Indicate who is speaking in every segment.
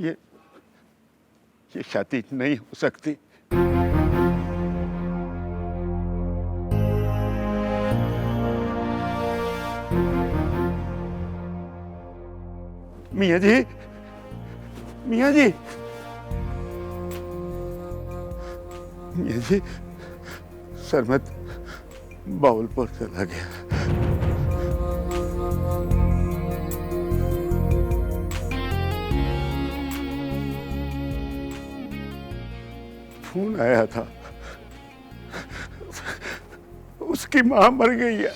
Speaker 1: ये ये शादी नहीं हो सकती। मियाँ जी, मियाँ जी, मियाँ जी, सरमत बाउलपुर चला गया। फोन आया था, उसकी मां मर गई है।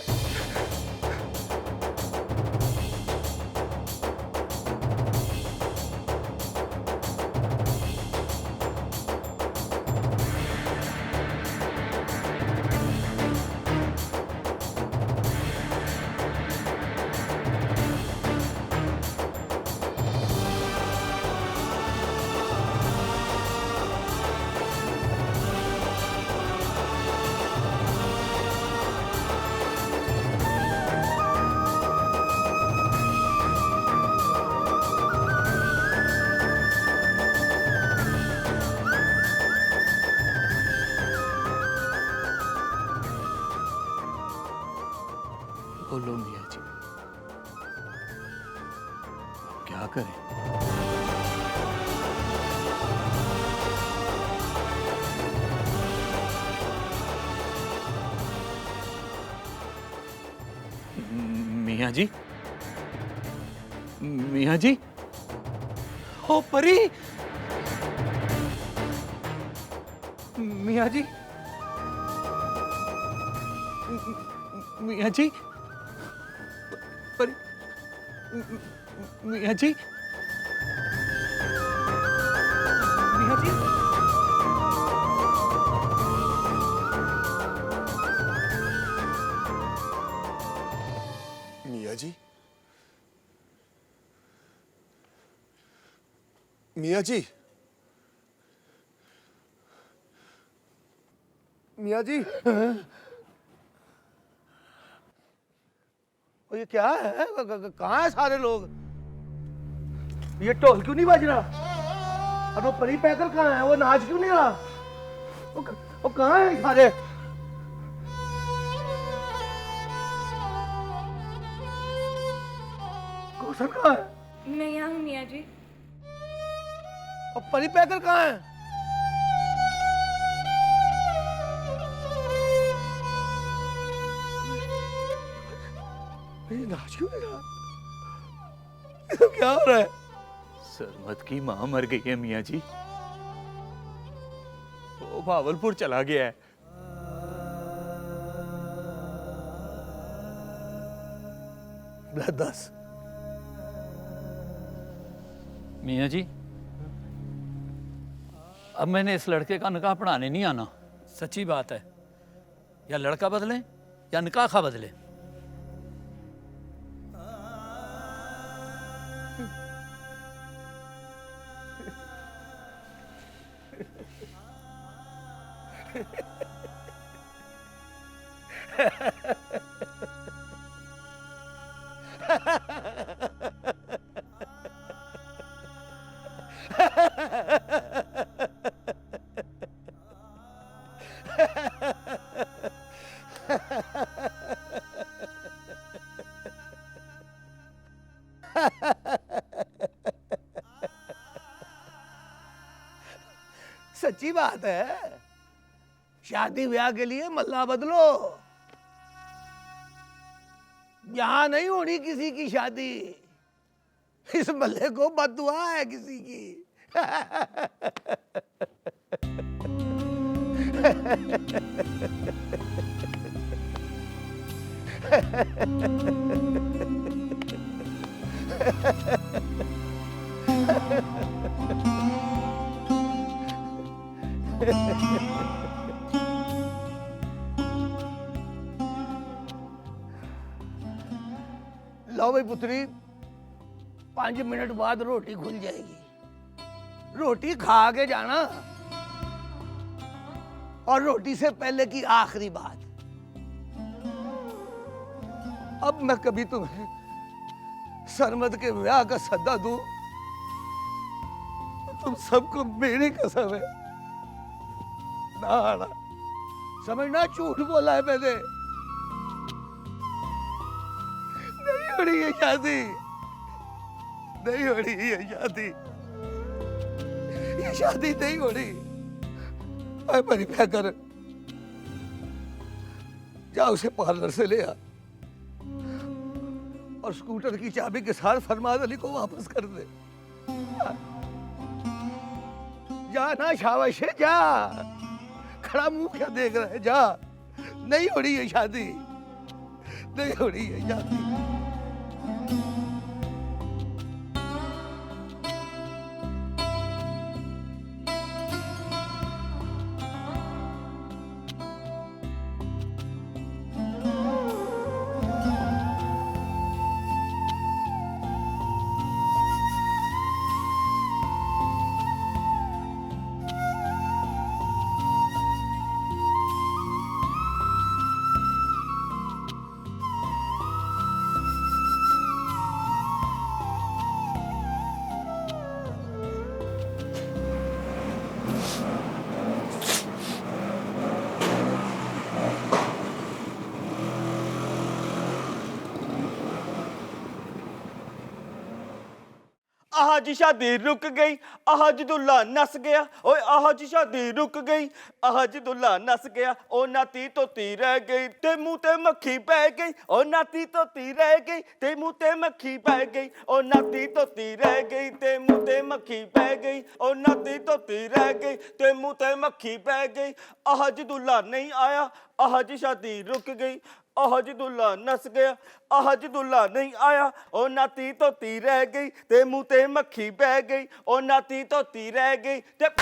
Speaker 2: बोलो मियाँ जी, अब क्या करें? मियाँ जी, मियाँ जी, ओ परी, मियाँ जी, मियाँ जी, परी, मियाँ जी, मियाँ जी,
Speaker 3: मियाँ जी, मियाँ जी, मियाँ जी,
Speaker 4: ये क्या है? कहाँ है सारे लोग? ये ढोल क्यों नहीं बज रहा? और वो परी पैकर कहाँ है? वो नाच क्यों नहीं रहा? वो कहाँ है सारे? कौशल कहाँ है?
Speaker 5: मैं यहाँ हूँ मियाँ जी।
Speaker 4: और परी पैकर कहाँ है? ये नाच क्यों नहीं रहा? ये सब क्या हो रहा है?
Speaker 2: सरमत की मां मर गई है मियाँ जी, वो भावलपुर चला गया है।
Speaker 4: दस
Speaker 6: मियाँ जी, अब मैंने इस लड़के का निकाह पढ़ाने नहीं आना। सच्ची बात है, या लड़का बदले या निकाह खा बदले।
Speaker 4: सच्ची बात है, शादी ब्याह के लिए मल्ला बदलो। यहां नहीं होनी किसी की शादी, इस मल्ले को बद्दुआ है किसी की। लो भाई पुत्री, 5 मिनट बाद रोटी खुल जाएगी। रोटी खा के जाना। और रोटी से पहले की आखिरी बात, अब मैं कभी तुम्हें सरमद के ब्याह का सद्दा दूं तुम सबको मेरी कसम है, ना आना। समझना, झूठ बोला है मैंने। नहीं हो रही है शादी, नहीं हो रही है शादी, ये शादी नहीं हो रही। अरे मेरी पैकर, जा उसे पार्लर से ले आ और स्कूटर की चाबी के साथ फरमान अली को वापस कर दे। जा ना, शाबाश है, जा। खड़ा मुंह क्या देख रहा है, जा। नहीं हो रही है शादी, नहीं हो रही है शादी।
Speaker 5: आहा जी शादी रुक गई, आहा जी दुल्हा नस गया। ओए आहा जी शादी रुक गई, आहा जी दुल्हा नस गया। ओ नाती तोती रह गई ते मुंह ते मक्खी पै गई। ओ नाती तोती रह गई ते मुंह ते मक्खी पै गई। ओ नाती तोती रह गई ते मुंह ते मक्खी पै गई। ओ नाती तोती रह गई ते मुंह ते मक्खी पै गई। आहा जी दुल्हा नहीं आया, आहा जी शादी रुक गई। आहा जी दुल्हा नस गया, आहा जी दुल्हा नहीं आया। ओ नाती तोती रह गई ते मुंह ते मक्खी पै गई। ओ नाती तोती रह गई ते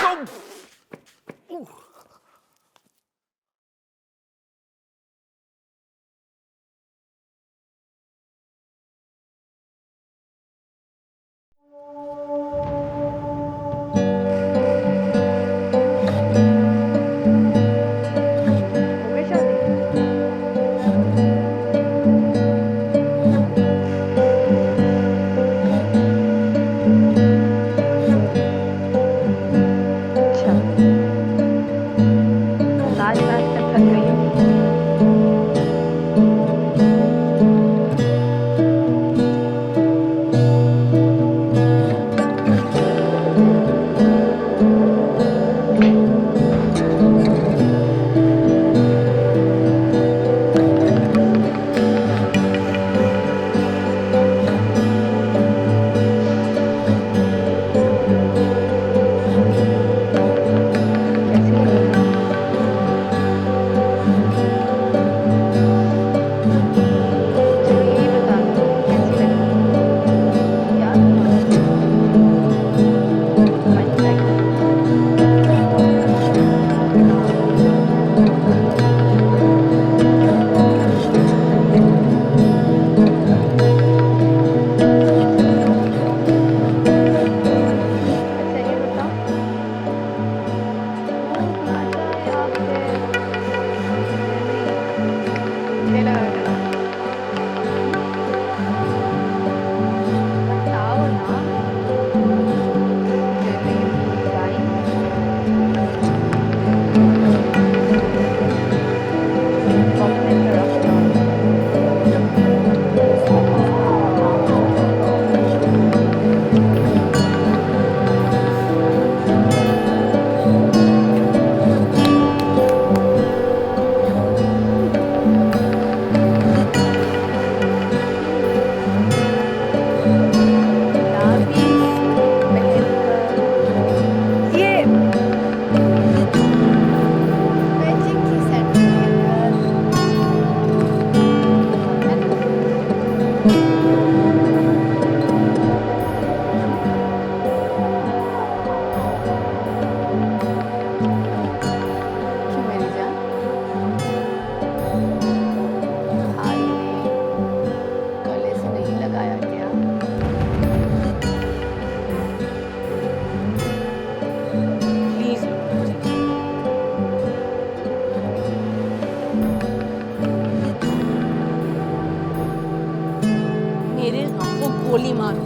Speaker 7: गोली मारो।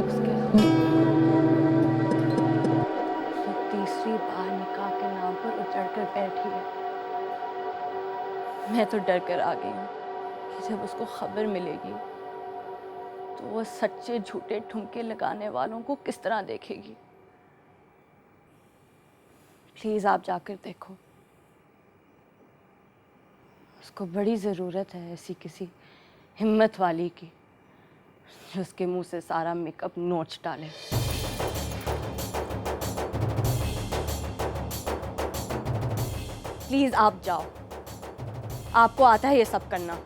Speaker 7: उसके मैं तो डर कर आ गई हूँ कि जब उसको खबर मिलेगी तो वो सच्चे झूठे ठुमके लगाने वालों को किस तरह देखेगी। प्लीज आप जाकर देखो, उसको बड़ी ज़रूरत है ऐसी किसी हिम्मत वाली की जो उसके मुंह से सारा मेकअप नोच डाले। प्लीज आप जाओ, आपको आता है ये सब करना।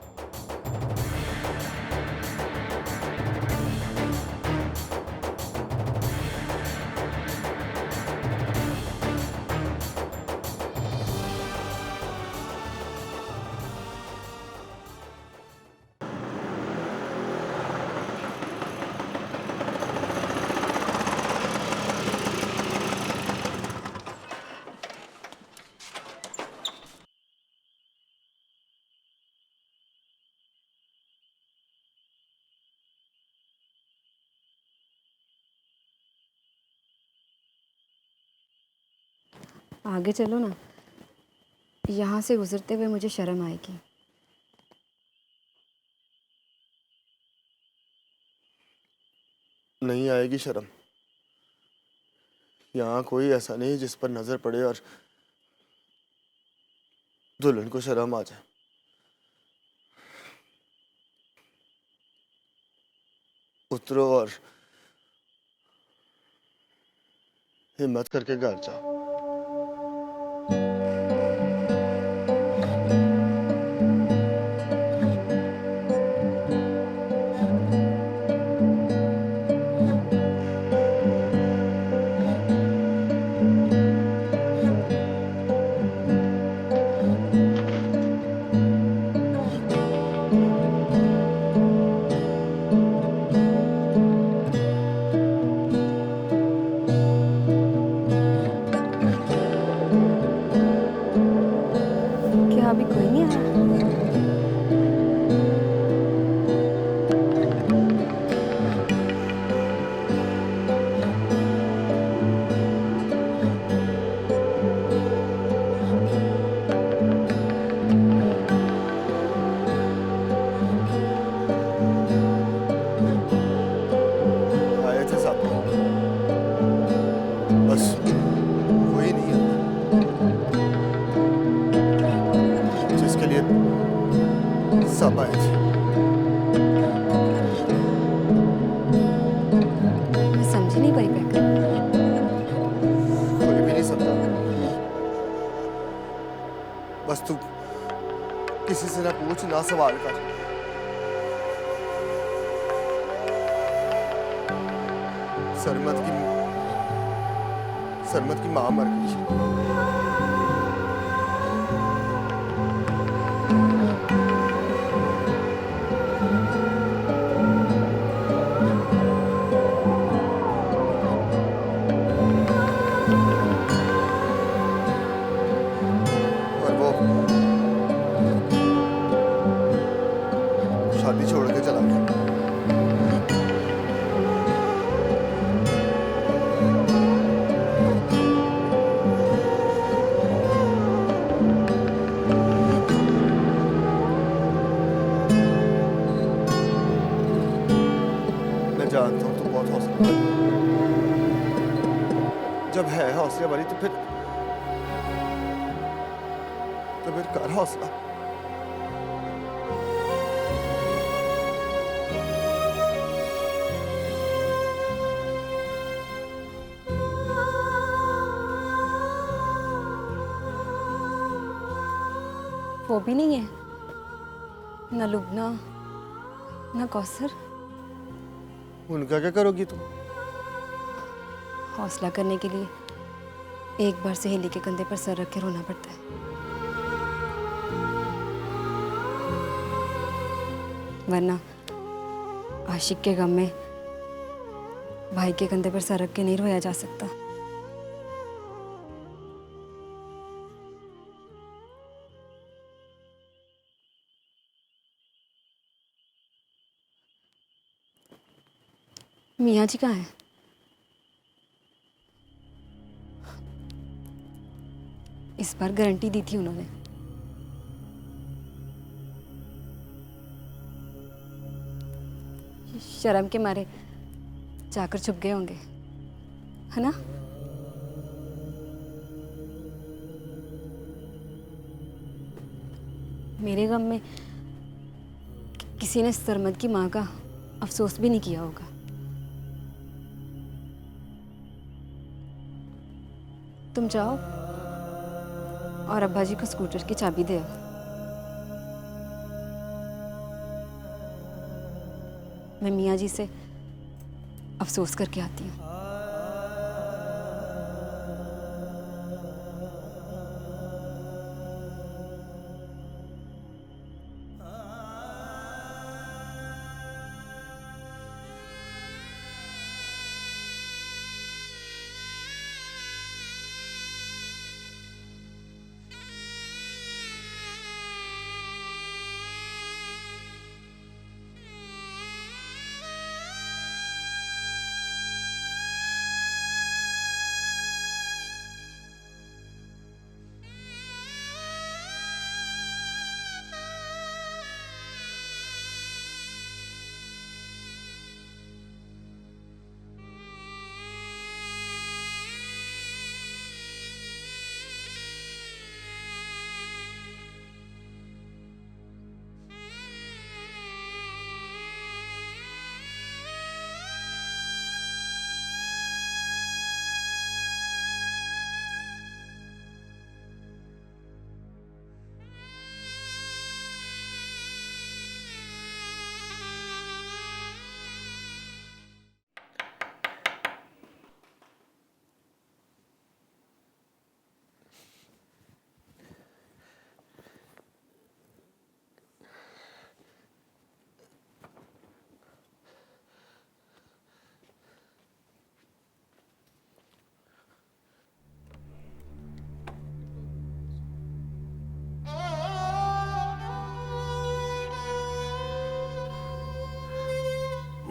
Speaker 8: आगे चलो ना, यहाँ से गुजरते हुए मुझे शर्म आएगी।
Speaker 3: नहीं आएगी शर्म। यहाँ कोई ऐसा नहीं जिस पर नजर पड़े और दुल्हन को शर्म आ जाए। उतरो और हिम्मत करके घर जाओ।
Speaker 8: क्या अभी कोई नहीं आया?
Speaker 3: आए थे सब, बस कोई नहीं है जिसके लिए सब आए थे।
Speaker 8: मैं समझी नहीं पाई पैकर।
Speaker 3: कोई भी नहीं समझा। बस तू किसी से ना पूछ ना सवाल कर। सरमत की माँ मर गई। और वो शादी छोड़ के चला गया। मैं जानता हूँ तू बहुत हौसला वाली है। जब है हौसले वाली तो फिर कर हौसला।
Speaker 8: वो भी नहीं है, न लुबना न कौसर।
Speaker 3: उनका क्या करोगी तुम?
Speaker 8: हौसला करने के लिए एक बार सहेली के कंधे पर सर रख के रोना पड़ता है, वरना आशिक के गम में भाई के कंधे पर सर रख के नहीं रोया जा सकता। मियाँ जी कहाँ हैं? इस बार गारंटी दी थी उन्होंने, शर्म के मारे जाकर छुप गए होंगे, है ना? मेरे गम में किसी ने सरमद की माँ का अफसोस भी नहीं किया होगा। तुम जाओ और अब्बा जी को स्कूटर की चाबी दे आओ। मैं मियाँ जी से अफसोस करके आती हूँ।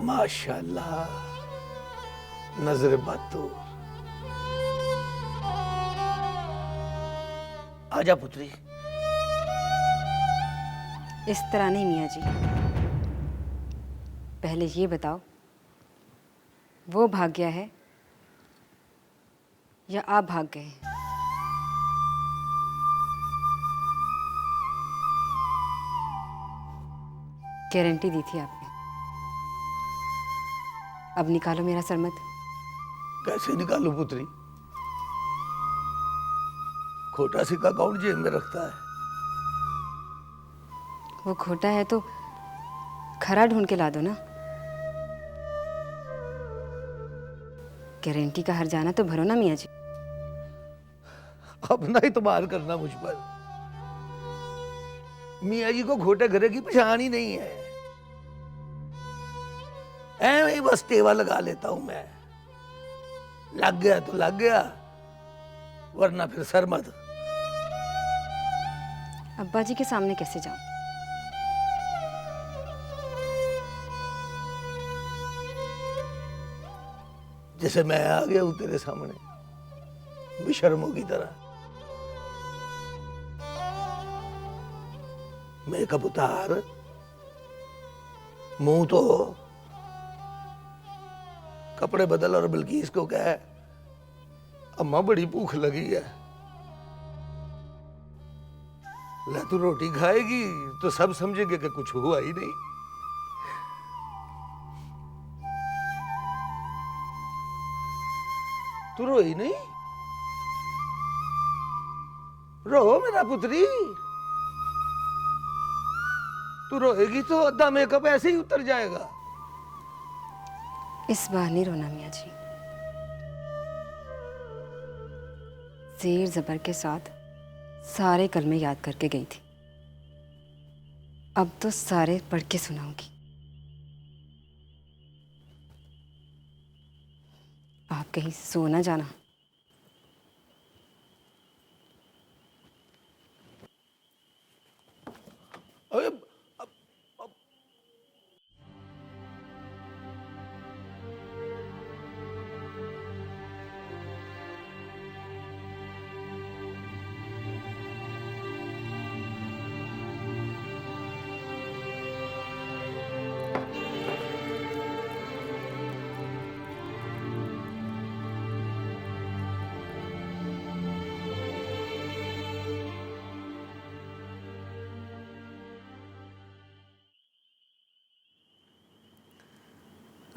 Speaker 4: माशाल्लाह, नजर बहादुर। आजा पुत्री।
Speaker 8: इस तरह नहीं मियाँ जी, पहले ये बताओ, वो भाग गया है या आप भाग गए? गारंटी दी थी आपने, अब निकालो मेरा सरमद।
Speaker 4: कैसे निकालू पुत्री? खोटा सिक्का कौन जेब में रखता है?
Speaker 8: वो खोटा है तो खरा ढूंढ के ला दो ना। गारंटी का हर जाना तो भरो ना मियाँ जी।
Speaker 4: अपना ही तुम्हार करना मुझ पर। मियाँ जी को खोटे घरे की पहचान ही नहीं है। ऐਵੇਂ ही बस टेवा लगा लेता हूं मैं। लग गया तो लग गया, वरना फिर सरमद।
Speaker 8: अब्बा जी के सामने कैसे जाऊं?
Speaker 4: जैसे मैं आ गया हूं तेरे सामने, बेशर्मों की तरह। मैं कब उतार मुंह तो कपड़े बदल और बिल्किस को कह, अम्मा बड़ी भूख लगी है, ले तू रोटी खाएगी तो सब समझेंगे कि कुछ हुआ ही नहीं। तू रोई नहीं? रो मेरा पुत्री। तू रोएगी तो अद्धा मेकअप ऐसे ही उतर जाएगा।
Speaker 8: इस बार नहीं रोना मियाँ जी। जेर जबर के साथ सारे कलमे याद करके गई थी, अब तो सारे पढ़ के सुनाऊंगी। आप कहीं सो ना जाना।
Speaker 4: अरे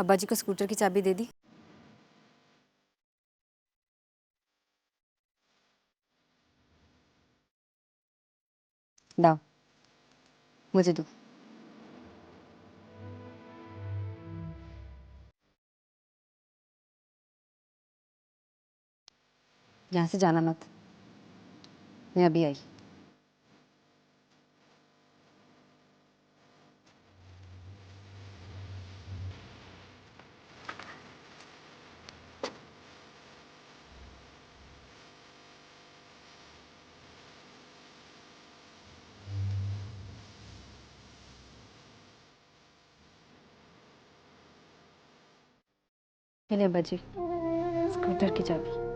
Speaker 8: अब्बा जी को स्कूटर की चाबी दे दी? लाओ, मुझे दो। यहाँ से जाना मत, मैं अभी आई। चलिए अब्बा जी, स्कूटर की चाबी।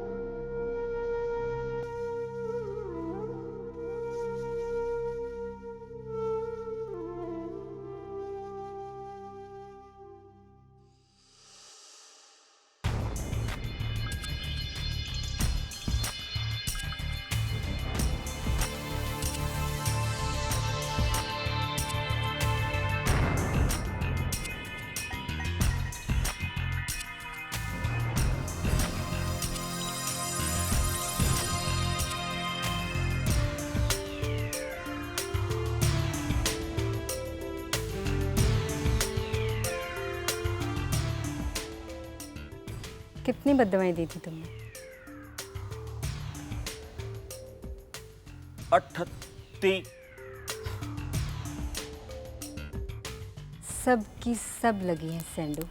Speaker 8: कितनी बददवाएं दी थी तुमने?
Speaker 5: 38।
Speaker 8: सब की सब लगी हैं सेंडू।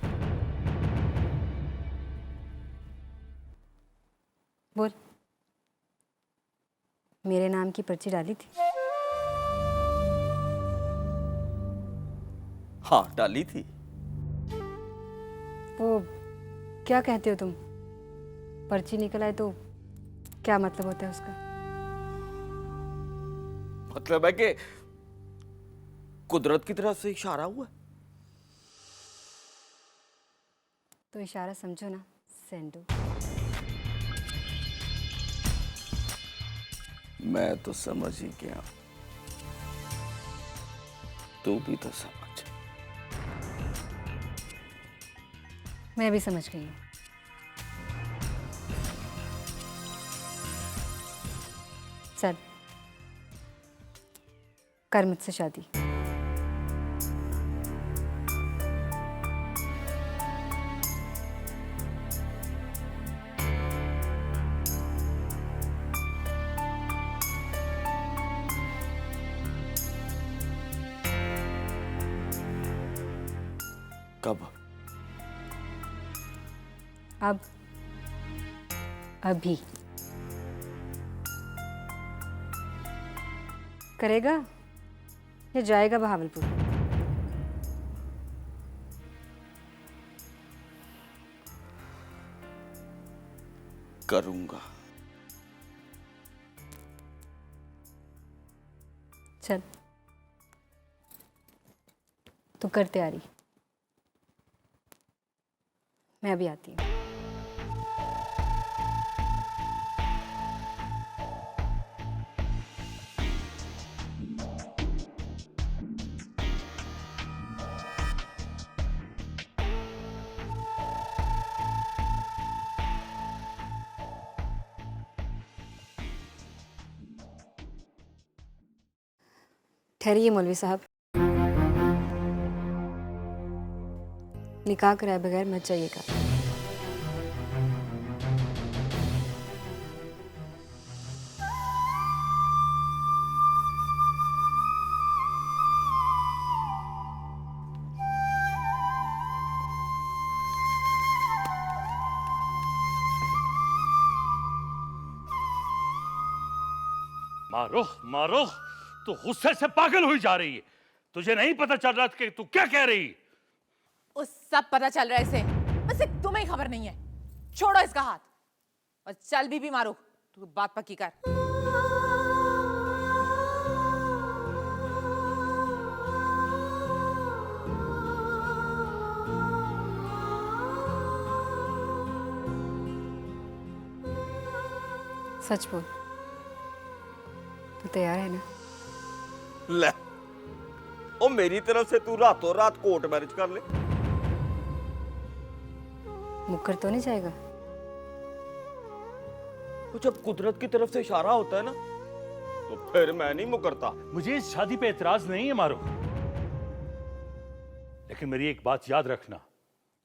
Speaker 8: बोल, मेरे नाम की पर्ची डाली थी?
Speaker 5: हाँ, डाली थी।
Speaker 8: वो क्या कहते हो तुम? पर्ची निकल आए तो क्या मतलब होता है उसका?
Speaker 5: मतलब है कि कुदरत की तरफ से इशारा हुआ।
Speaker 8: तो इशारा समझो ना सेंडू।
Speaker 5: मैं तो समझ ही गया, तू भी तो समझ।
Speaker 8: मैं भी समझ गई हूँ। चल, कर मुझसे शादी।
Speaker 5: कब?
Speaker 8: अब, अभी। करेगा या जाएगा बहावलपुर?
Speaker 5: करूंगा।
Speaker 8: चल, तू कर तैयारी, मैं अभी आती हूँ। ठहरिए मौलवी साहब, निकाह कराए बगैर मत जाइएगा।
Speaker 9: मारो मारो, तू गुस्से से पागल हुई जा रही है। तुझे नहीं पता चल रहा कि तू क्या कह रही?
Speaker 10: उस सब पता चल रहा है इसे, बस एक तुम्हें खबर नहीं है। छोड़ो इसका हाथ और चल भी मारो, तू बात पक्की कर।
Speaker 8: सच बोल, तू तैयार है ना?
Speaker 5: ले, ओ मेरी तरफ से तू रातों रात कोर्ट मैरिज कर ले।
Speaker 8: मुकर तो नहीं जाएगा?
Speaker 5: तो जब कुदरत की तरफ से इशारा होता है ना, तो फिर मैं नहीं मुकरता।
Speaker 9: मुझे इस शादी पे एतराज नहीं है मारो, लेकिन मेरी एक बात याद रखना,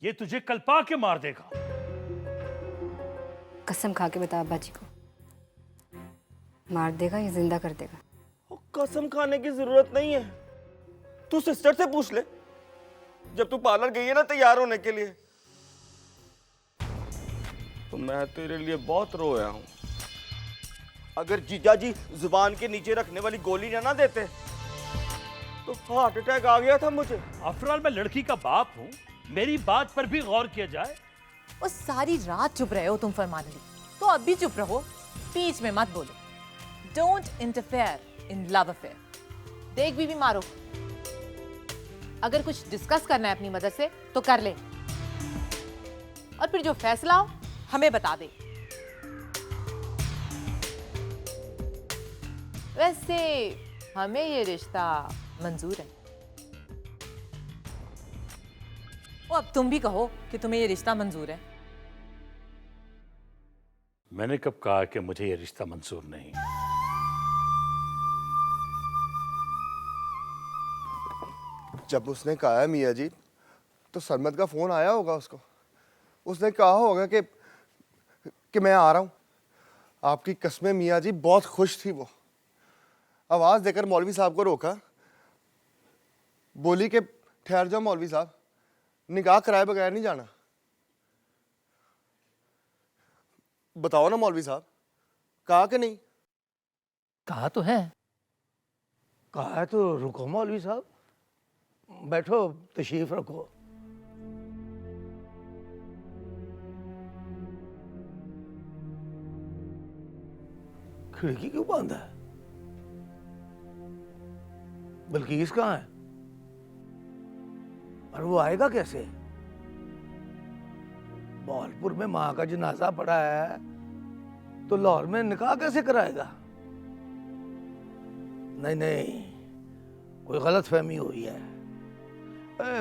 Speaker 9: ये तुझे कल पा के मार देगा।
Speaker 8: कसम खा के बता अब्बा जी को, मार देगा या जिंदा कर देगा?
Speaker 5: वो कसम खाने की जरूरत नहीं है, तू सिस्टर से पूछ ले। जब तू पार्लर गई है ना तैयार होने के लिए, तो मैं तेरे लिए बहुत रोया हूं। अगर जीजा जी जुबान के नीचे रखने वाली गोली ना देते तो हार्ट अटैक आ गया था मुझे।
Speaker 9: आफ्टर ऑल मैं लड़की का बाप हूं, मेरी बात पर भी गौर किया जाए।
Speaker 10: वो सारी रात चुप रहे हो तुम फरमान ली, तो अब भी चुप रहो, बीच में मत बोलो। Don't interfere in love affair. देख बीबी मारो, अगर कुछ डिस्कस करना है अपनी मदद से तो कर ले, और फिर जो फैसला हो हमें बता दे। वैसे हमें ये रिश्ता मंजूर है। वो अब तुम भी कहो कि तुम्हें ये रिश्ता मंजूर है।
Speaker 9: मैंने कब कहा कि मुझे ये रिश्ता मंजूर नहीं?
Speaker 3: जब उसने कहा है मियाँ जी, तो सरमद का फोन आया होगा उसको। उसने कहा होगा कि मैं आ रहा हूं। आपकी कसमें मियाँ जी, बहुत खुश थी वो। आवाज देकर मौलवी साहब को रोका, बोली कि ठहर जाओ मौलवी साहब, निकाह कराए बगैर नहीं जाना। बताओ ना मौलवी साहब, कहा कि नहीं?
Speaker 4: कहा तो है। कहा है तो रुको मौलवी साहब, बैठो, तशरीफ रखो। खिड़की क्यों बंद है? बल्कीस कहाँ है? और वो आएगा कैसे? बहालपुर में माँ का जनाजा पड़ा है, तो लाहौर में निकाह कैसे कराएगा? नहीं नहीं, कोई गलत फहमी हुई है।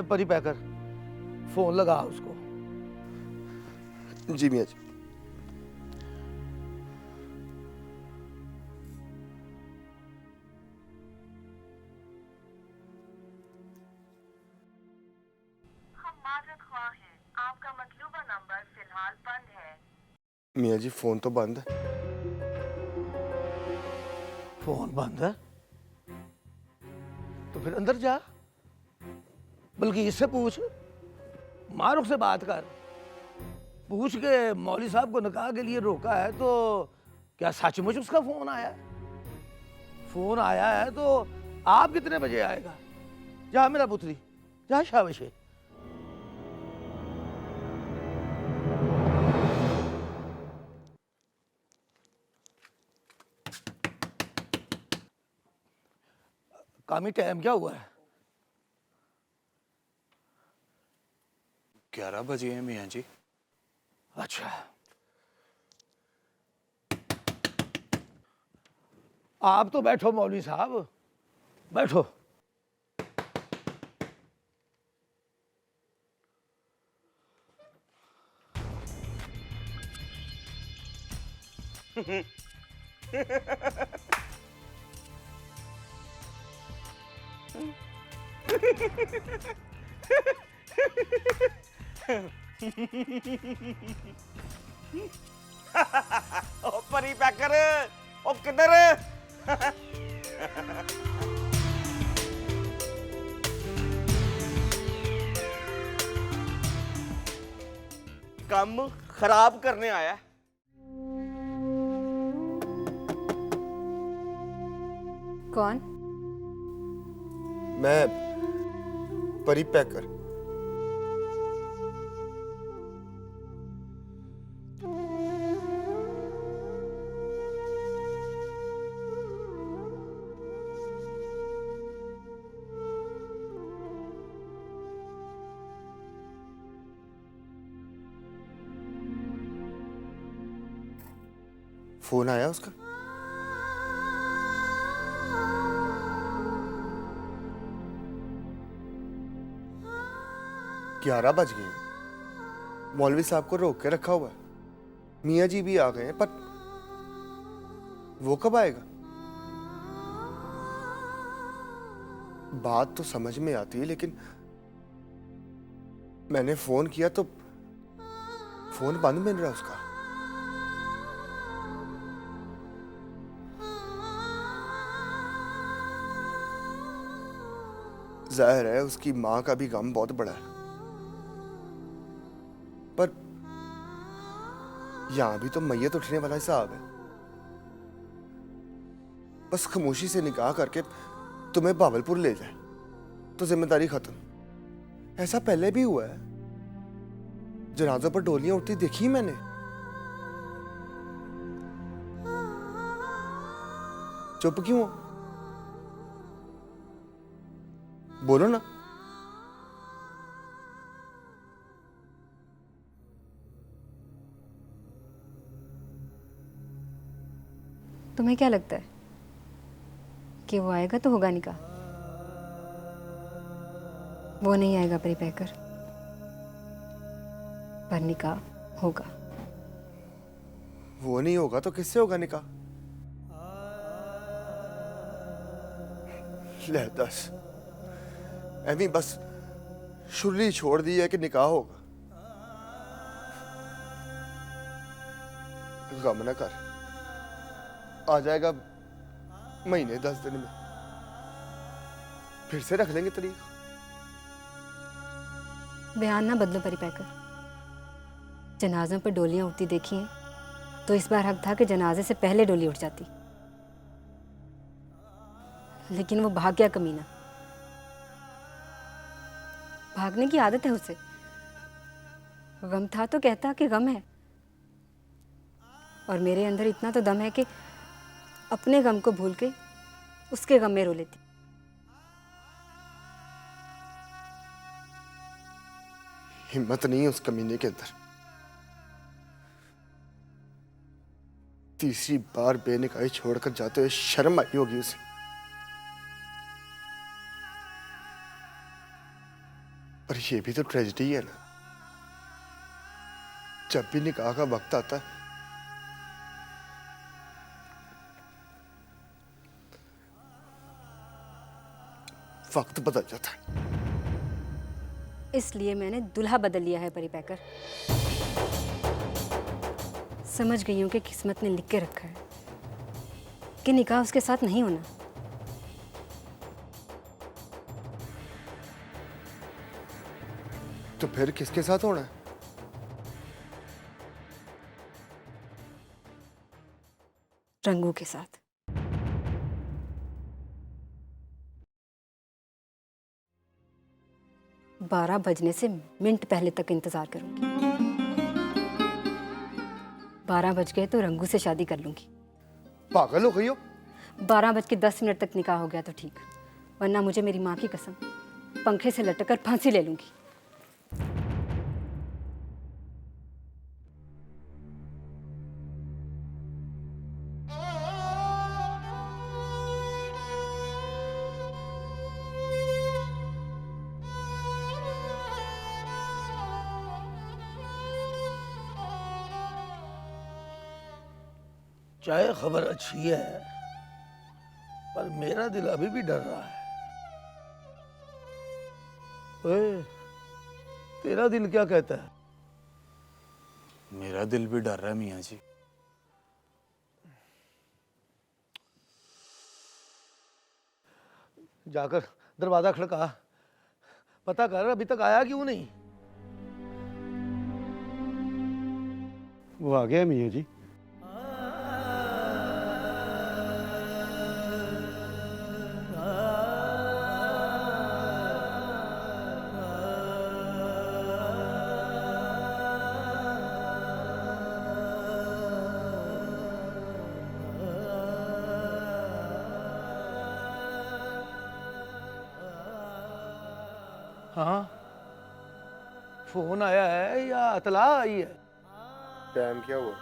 Speaker 4: परी पैकर, फोन लगा उसको।
Speaker 3: जी मियाँ जी।
Speaker 11: आपका मतलूबा नंबर फिलहाल बंद है।
Speaker 3: मियाँ जी फोन तो बंद है।
Speaker 4: फोन बंद है तो फिर अंदर जा, बल्कि इससे पूछ, मारूख से बात कर, पूछ के मौलवी साहब को निकाह के लिए रोका है तो क्या सचमुच उसका फोन आया है? फोन आया है तो आप कितने बजे आएगा? जा मेरा पुत्री, जा शाबाश। कामी टाइम क्या हुआ है?
Speaker 2: 11 बजे हैं मियाँ जी।
Speaker 4: अच्छा, आप तो बैठो मौलवी साहब, बैठो।
Speaker 5: ओ परी पैकर, ओ किधर? काम खराब करने आया।
Speaker 8: कौन?
Speaker 3: मैं परी पैकर। फोन आया उसका? ग्यारह बज गए। मौलवी साहब को रोक के रखा हुआ है। मियाँ जी भी आ गए हैं, पर वो कब आएगा? बात तो समझ में आती है, लेकिन मैंने फोन किया तो फोन बंद मिल रहा है उसका। जाहिर है उसकी मां का भी गम बहुत बड़ा है, पर यहां भी तो मैयत उठने वाला हिसाब है। बस खामोशी से निकाह करके तुम्हें भावलपुर ले जाए तो जिम्मेदारी खत्म। ऐसा पहले भी हुआ है, जनाजों पर डोलियां उठती देखी मैंने। चुप क्यों हो? बोलो ना।
Speaker 8: तुम्हें क्या लगता है कि वो आएगा तो होगा निकाह? वो नहीं आएगा परिपैकर, पर निकाह होगा।
Speaker 3: वो नहीं होगा तो किससे होगा निकाह? ले दस, एवी बस शुरली छोड़ दी है कि निकाह होगा। गम न कर, आ जाएगा महीने 10 दिन में, फिर से रख लेंगे तारीख।
Speaker 8: बयान ना बदलो परिपैकर। जनाजों पर डोलियां उठती देखी हैं तो इस बार हक था कि जनाजे से पहले डोली उठ जाती, लेकिन वो भाग गया कमीना। भागने की आदत है उसे। गम था तो कहता कि गम है, और मेरे अंदर इतना तो दम है कि अपने गम को भूल के उसके गम में रो लेती।
Speaker 3: हिम्मत नहीं है उस कमीने के अंदर। तीसरी बार बेनिकाही छोड़कर जाते हुए शर्म आई होगी उसे। पर यह भी तो ट्रेजेडी है ना, जब भी निकाह का वक्त आता है वक्त बदल जाता है।
Speaker 8: इसलिए मैंने दुल्हा बदल लिया है परिपैकर। समझ गई हूं कि किस्मत ने लिख के रखा है कि निकाह उसके साथ नहीं होना।
Speaker 3: तो फिर किसके साथ होना है?
Speaker 8: रंगू के साथ। बारह बजने से मिनट पहले तक इंतजार करूंगी। 12 बज गए तो रंगू से शादी कर लूंगी।
Speaker 3: पागल हो गई हो?
Speaker 8: 12:10 तक निकाह हो गया तो ठीक, वरना मुझे मेरी माँ की कसम पंखे से लटक कर फांसी ले लूंगी।
Speaker 4: चाहे खबर अच्छी है, पर मेरा दिल अभी भी डर रहा है। ओए, तेरा दिल क्या कहता है?
Speaker 2: मेरा दिल भी डर रहा है मियाँ जी।
Speaker 4: जाकर दरवाजा खड़का, पता कर अभी तक आया क्यों नहीं।
Speaker 1: वो आ गया मियाँ जी।
Speaker 4: हाँ, फोन आया है या अतला आई है?
Speaker 3: टाइम क्या हुआ?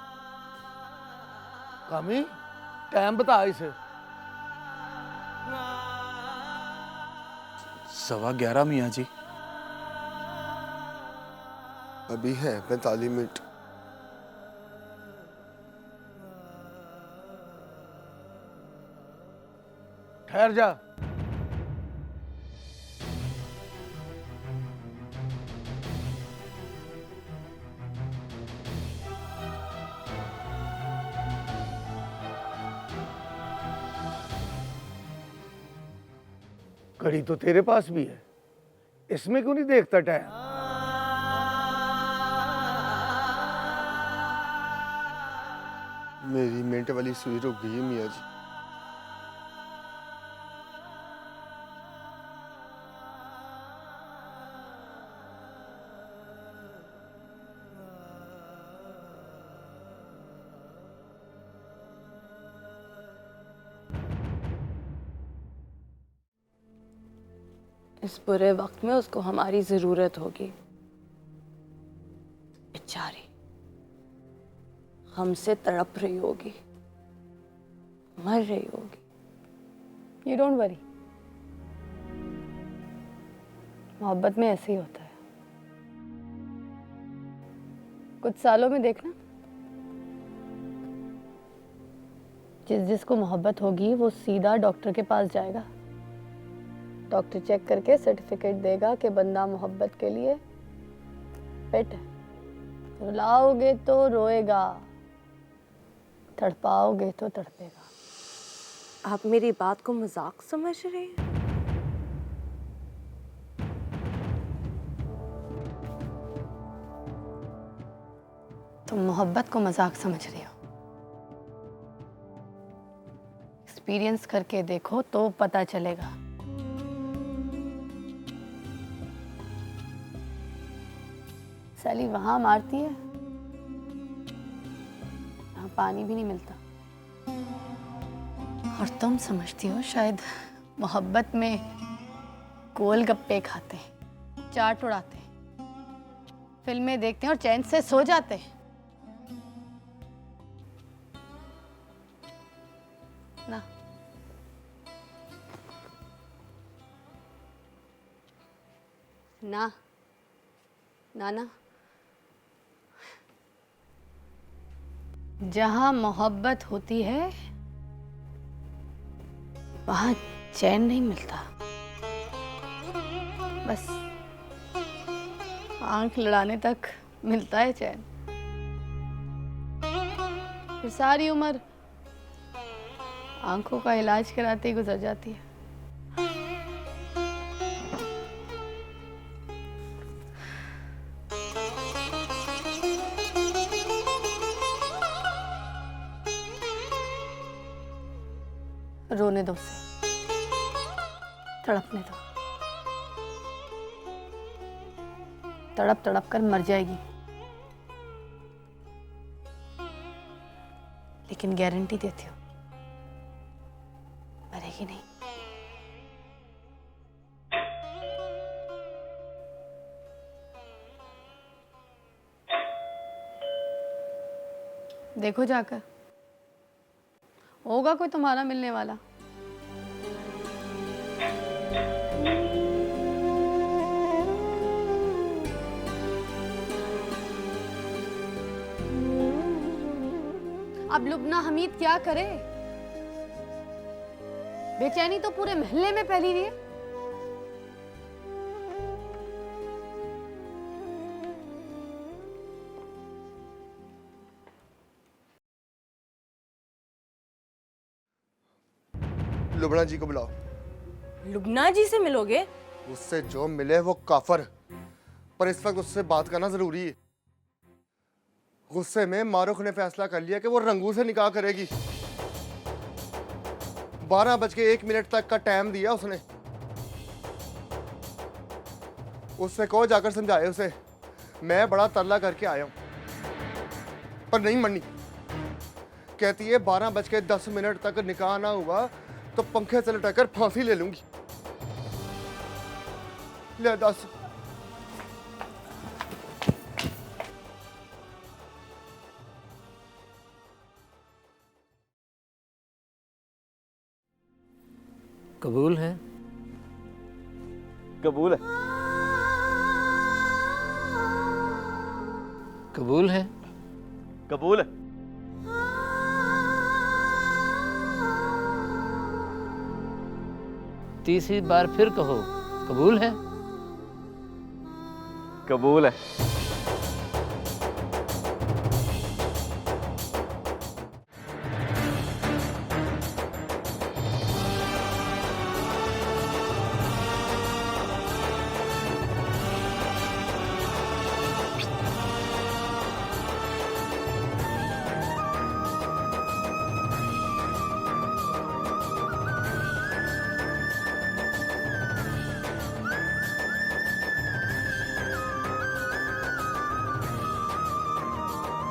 Speaker 4: कामी, टाइम बता इसे।
Speaker 2: 11:15 मियाँ जी।
Speaker 3: अभी है 45 मिनट।
Speaker 4: ठहर जा। घड़ी तो तेरे पास भी है, इसमें क्यों नहीं देखता टाइम?
Speaker 3: मेरी मिनट वाली सुई रुक गई है मियाँ जी।
Speaker 7: इस बुरे वक्त में उसको हमारी जरूरत होगी। बेचारी हमसे तड़प रही होगी, मर रही होगी। यू डोंट वरी, मोहब्बत में ऐसे ही होता है। कुछ सालों में देखना, जिसको मोहब्बत होगी वो सीधा डॉक्टर के पास जाएगा। डॉक्टर चेक करके सर्टिफिकेट देगा कि बंदा मोहब्बत के लिए फिट है। रुलाओगे तो रोएगा, तड़पाओगे तो तड़पेगा।
Speaker 12: आप मेरी बात को मजाक समझ रहे हैं?
Speaker 7: तुम मोहब्बत को मजाक समझ रही हो। एक्सपीरियंस करके देखो तो पता चलेगा। सैली वहां मारती है, वहां पानी भी नहीं मिलता। और तुम समझती हो शायद मोहब्बत में गोलगप्पे खाते हैं, चाट उड़ाते हैं, फिल्में देखते हैं और चैन से सो जाते हैं ना। ना ना ना, जहां मोहब्बत होती है वहां चैन नहीं मिलता। बस आंख लड़ाने तक मिलता है चैन, फिर सारी उम्र आंखों का इलाज कराते ही गुजर जाती है। रोने दो उसे, तड़पने दो। तड़प तड़प कर मर जाएगी, लेकिन गारंटी देती हूँ मरेगी नहीं। देखो जाकर, होगा कोई तुम्हारा मिलने वाला। अब लुबना हमीद क्या करे? बेचैनी तो पूरे मोहल्ले में फैली हुई है।
Speaker 3: लुबना जी को बुलाओ।
Speaker 12: लुबना जी से मिलोगे?
Speaker 3: उससे जो मिले वो काफर, पर इस वक्त उससे बात करना जरूरी है। गुस्से में मारूख ने फैसला कर लिया कि वो रंगू से निकाह करेगी। 12:01 तक का टाइम दिया उसने। उससे कहो जाकर समझाए उसे। मैं बड़ा तरला करके आया हूं, पर नहीं मनी। कहती है 12:10 तक निकाह ना हुआ तो पंखे से लटकर फांसी ले लूंगी। ले दस।
Speaker 6: कबूल है?
Speaker 5: कबूल है।
Speaker 6: कबूल है?
Speaker 5: कबूल है।
Speaker 6: तीसरी बार फिर कहो, कबूल है?
Speaker 5: कबूल है।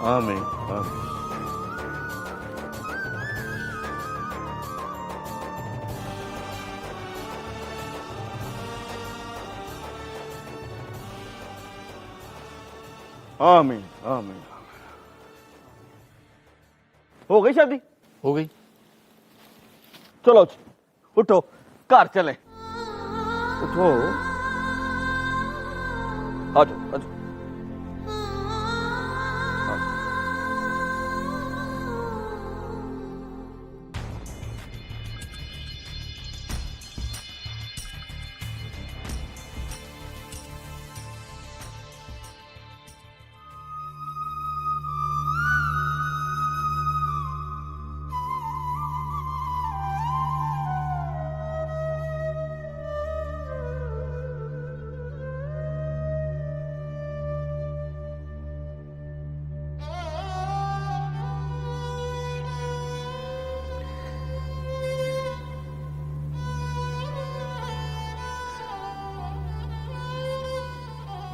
Speaker 1: आमीन आमीन। आमीन आमीन।
Speaker 5: हो गई शादी?
Speaker 6: हो गई।
Speaker 5: चलो जी, उठो घर चले। उठो, आ जाओ आ जाओ।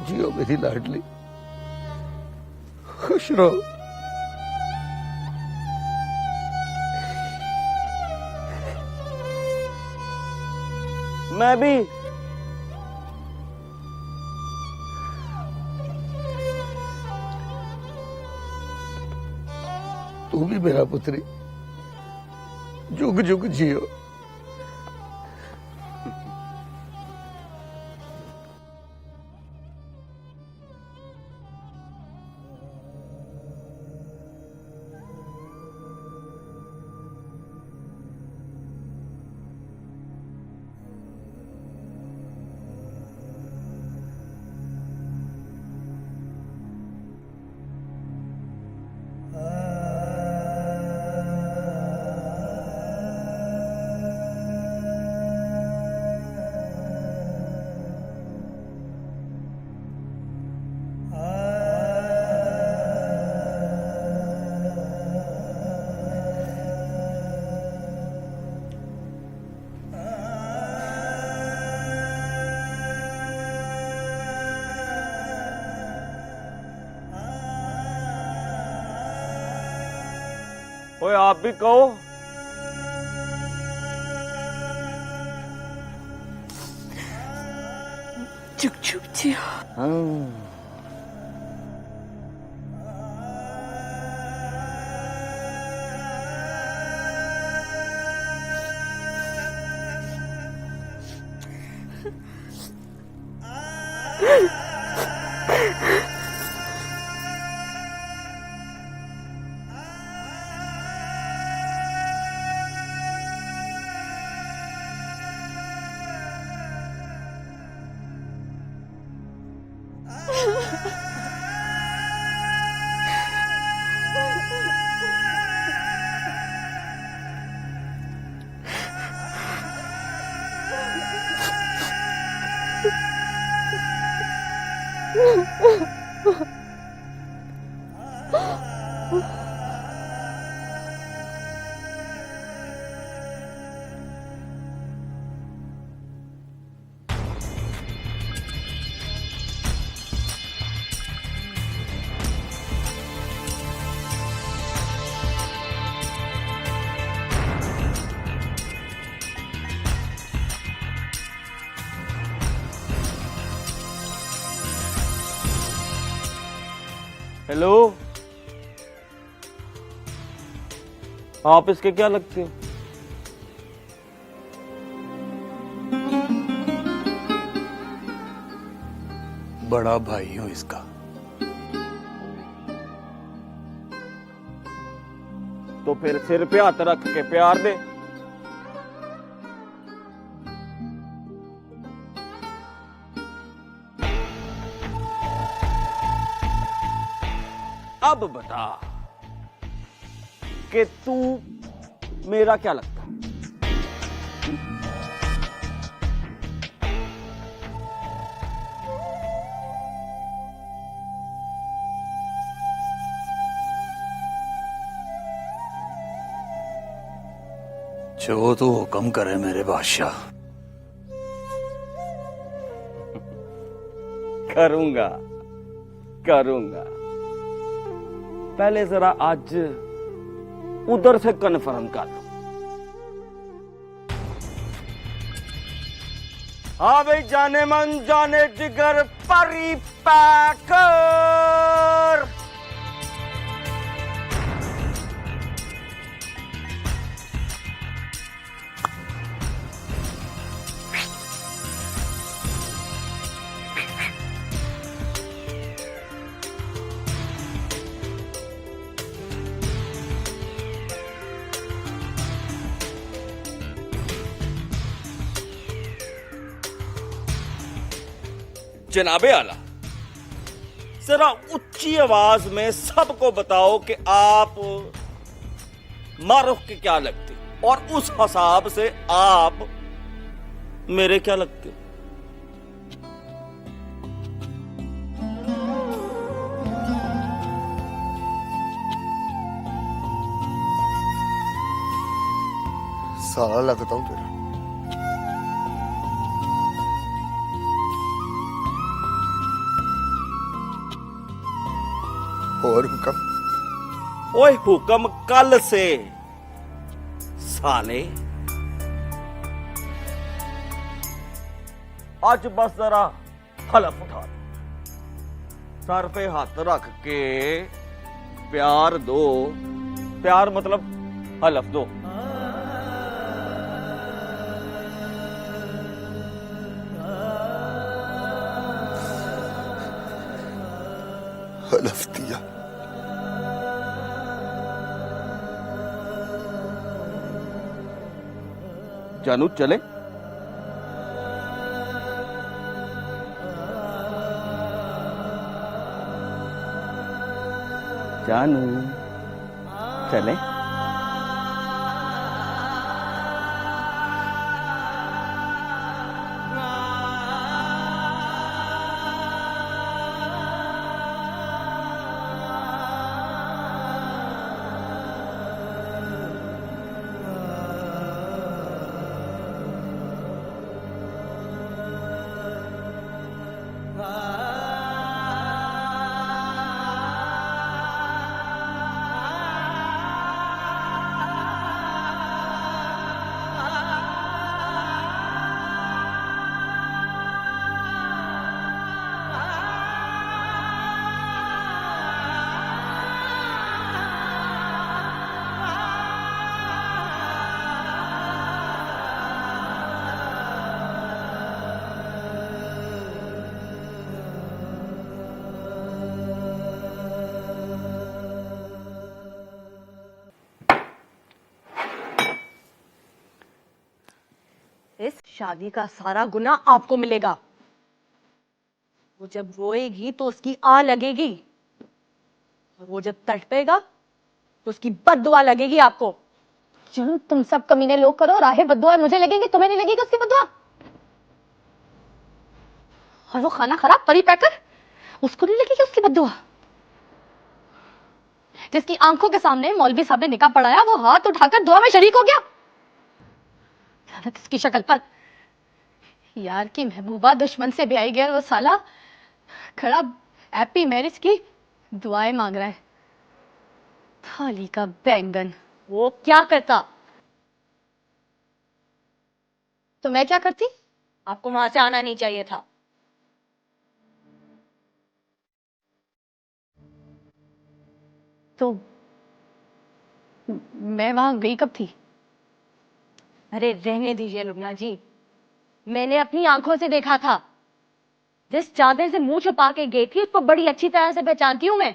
Speaker 4: जियो मेरी लाडली, खुश रहो।
Speaker 5: मैं भी।
Speaker 4: तू भी मेरा पुत्री, जुग जुग जियो।
Speaker 5: ओए आप भी कहो।
Speaker 12: चुप चुप जियो।
Speaker 5: हेलो, आप इसके क्या लगते हो?
Speaker 2: बड़ा भाई हूं इसका।
Speaker 5: तो फिर सिर पे हाथ रख के प्यार दे। अब बता कि तू मेरा क्या लगता?
Speaker 6: जो तू हुक्म करे मेरे बादशाह।
Speaker 5: करूंगा करूंगा। पहले जरा आज उधर से कन्फर्म कर लो। हाँ भाई, जाने मन जाने जिगर परी पैकर। जनाबे आला, जरा ऊंची आवाज में सबको बताओ कि आप मारूख के क्या लगते और उस हिसाब से आप मेरे क्या लगते हो।
Speaker 3: साला लगता हूं तेरा। और हुक्म?
Speaker 5: ओए हुक्म कल से साले। आज बस जरा हलफ उठा दो, सर पे हाथ रख के प्यार दो। प्यार मतलब हलफ दो।
Speaker 3: हलफ दिया।
Speaker 5: जानू चले? जानू चले?
Speaker 13: इस शादी का सारा गुनाह आपको मिलेगा। वो जब रोएगी तो उसकी आ लगेगी, और वो जब तड़पेगा तो उसकी बद्दुआ लगेगी आपको।
Speaker 7: चलो तुम सब कमीने लोग करो, राहे बद्दुआ मुझे लगेगी, तुम्हें नहीं लगेगी उसकी बद्दुआ। और वो खाना खराब परी पैकर, उसको नहीं लगेगी उसकी बद्दुआ। जिसकी आंखों के सामने मौलवी साहब ने निकाह पढ़ाया, वो हाथ उठाकर दुआ में शरीक हो गया। इसकी शक्ल पर यार की महबूबा दुश्मन से ब्याही गया, वो साला खड़ा हैप्पी मैरिज की दुआएं मांग रहा है। थाली का बैंगन।
Speaker 13: वो क्या करता
Speaker 7: तो मैं क्या करती?
Speaker 13: आपको वहां से आना नहीं चाहिए था।
Speaker 7: तो मैं वहां गई कब थी?
Speaker 13: अरे रहने दीजिए लुबना जी, मैंने अपनी आंखों से देखा था। जिस चादर से मुंह छुपा के गई थी उसको बड़ी अच्छी तरह से पहचानती हूं मैं।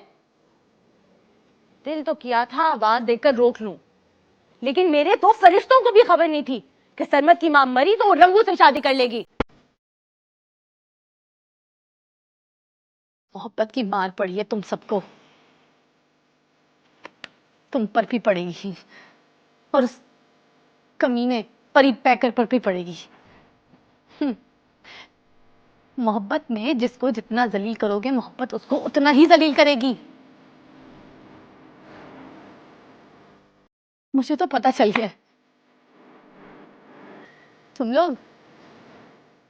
Speaker 13: दिल तो किया था आवाज देकर रोक लूं, लेकिन मेरे तो फरिश्तों को भी खबर नहीं थी कि सरमत की मां मरी तो वो रंगू से शादी कर लेगी। मोहब्बत की मार पड़ी है तुम सबको, तुम पर भी पड़ेगी और उस कमीने परी पैकर पर भी पड़ेगी। मोहब्बत में जिसको जितना जलील करोगे मोहब्बत उसको उतना ही जलील करेगी। मुझे तो पता चल गया तुम लोग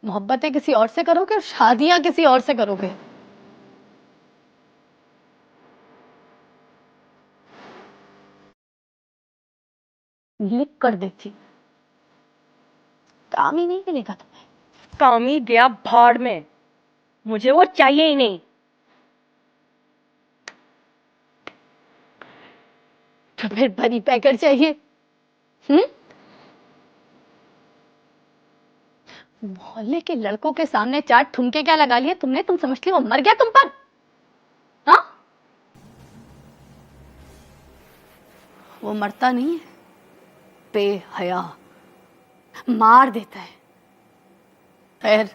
Speaker 13: मोहब्बतें किसी और से करोगे और शादियां किसी और से करोगे। लिख कर देती, काम ही नहीं मिलेगा तुम्हें। काम ही गया भाड़ में, मुझे वो चाहिए ही नहीं। तो फिर भरी पैकर चाहिए। मोहल्ले के लड़कों के सामने 4 ठुमके क्या लगा लिए तुमने? तुम समझती हो मर गया तुम पर? हाँ, वो मरता नहीं है, बेहया मार देता है। खैर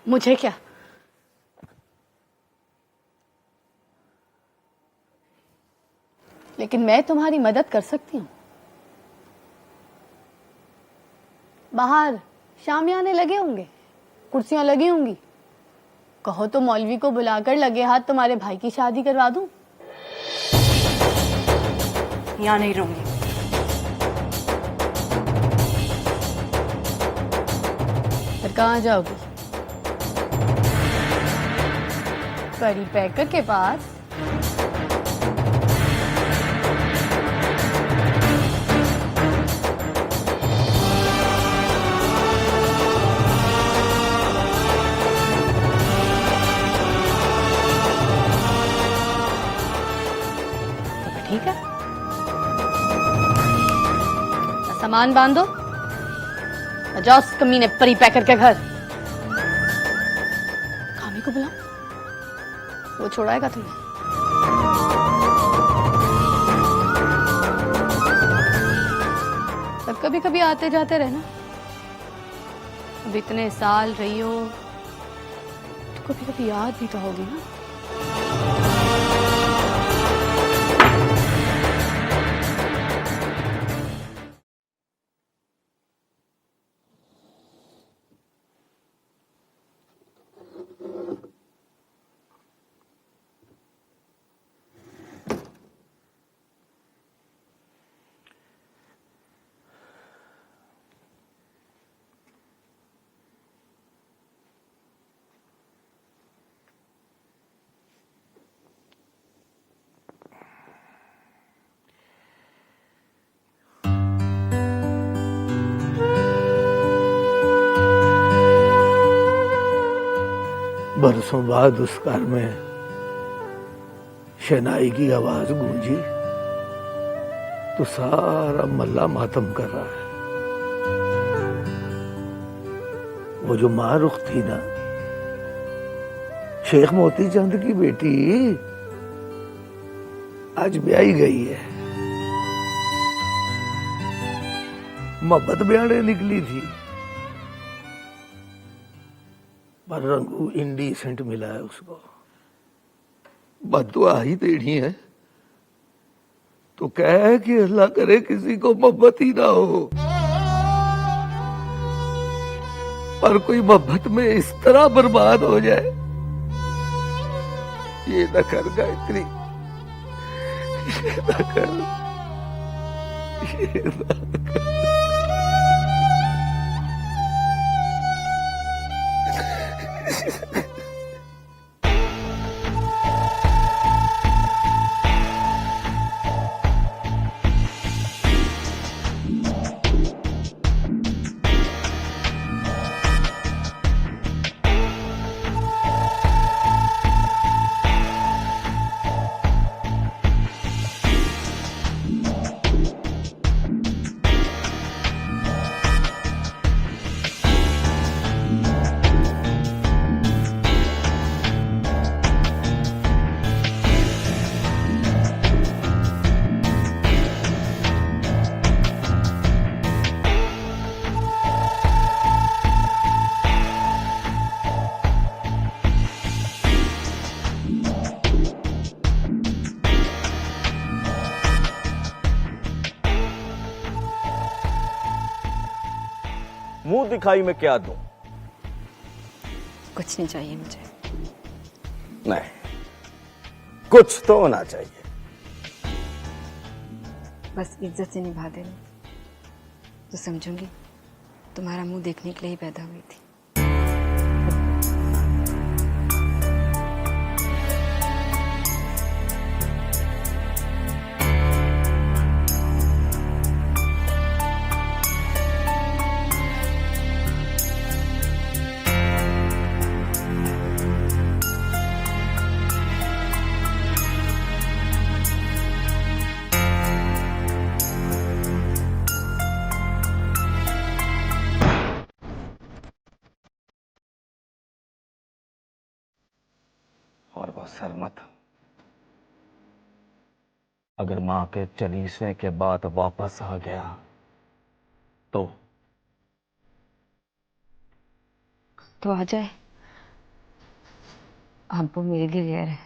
Speaker 13: मुझे क्या, लेकिन मैं तुम्हारी मदद कर सकती हूँ। बाहर शामियाने लगे होंगे, कुर्सियां लगी होंगी, कहो तो मौलवी को बुलाकर लगे हाथ तुम्हारे भाई की शादी करवा दूं। यहाँ नहीं रहूंगी। फिर कहाँ जाओगी? परी पैकर के पास। ठीक है, सामान बांधो, जाओ कमीने परी पैकर के घर। कामी को बुलाओ, वो छोड़ाएगा तुम्हें। तब कभी कभी आते जाते रहना। अब इतने साल रही हो तो कभी कभी याद भी तो होगी ना।
Speaker 4: बरसों बाद उस घर में शहनाई की आवाज गूंजी तो सारा मल्ला मातम कर रहा है। वो जो मारुख थी ना, शेख मोती चंद की बेटी, आज ब्याही गई है। मोहब्बत ब्याहने निकली थी पर रंगू इंडिसेंट मिला है उसको। बद्दुआ ही देनी है तो कह कि अल्लाह करे किसी को मोहब्बत ही ना हो। पर कोई मोहब्बत में इस तरह बर्बाद हो जाए, ये न कर गायत्री, ये न कर, ये न कर।
Speaker 5: दिखाई मैं क्या दूं?
Speaker 8: कुछ नहीं चाहिए मुझे।
Speaker 5: नहीं, कुछ तो होना चाहिए।
Speaker 8: बस इज्जत से निभा देना तो समझूंगी तुम्हारा मुंह देखने के लिए ही पैदा हुई थी।
Speaker 5: और वो सरमत अगर मां के चलीसने के बाद वापस आ गया तो
Speaker 8: आ जाए। आप वो मेरे लिए गैर है।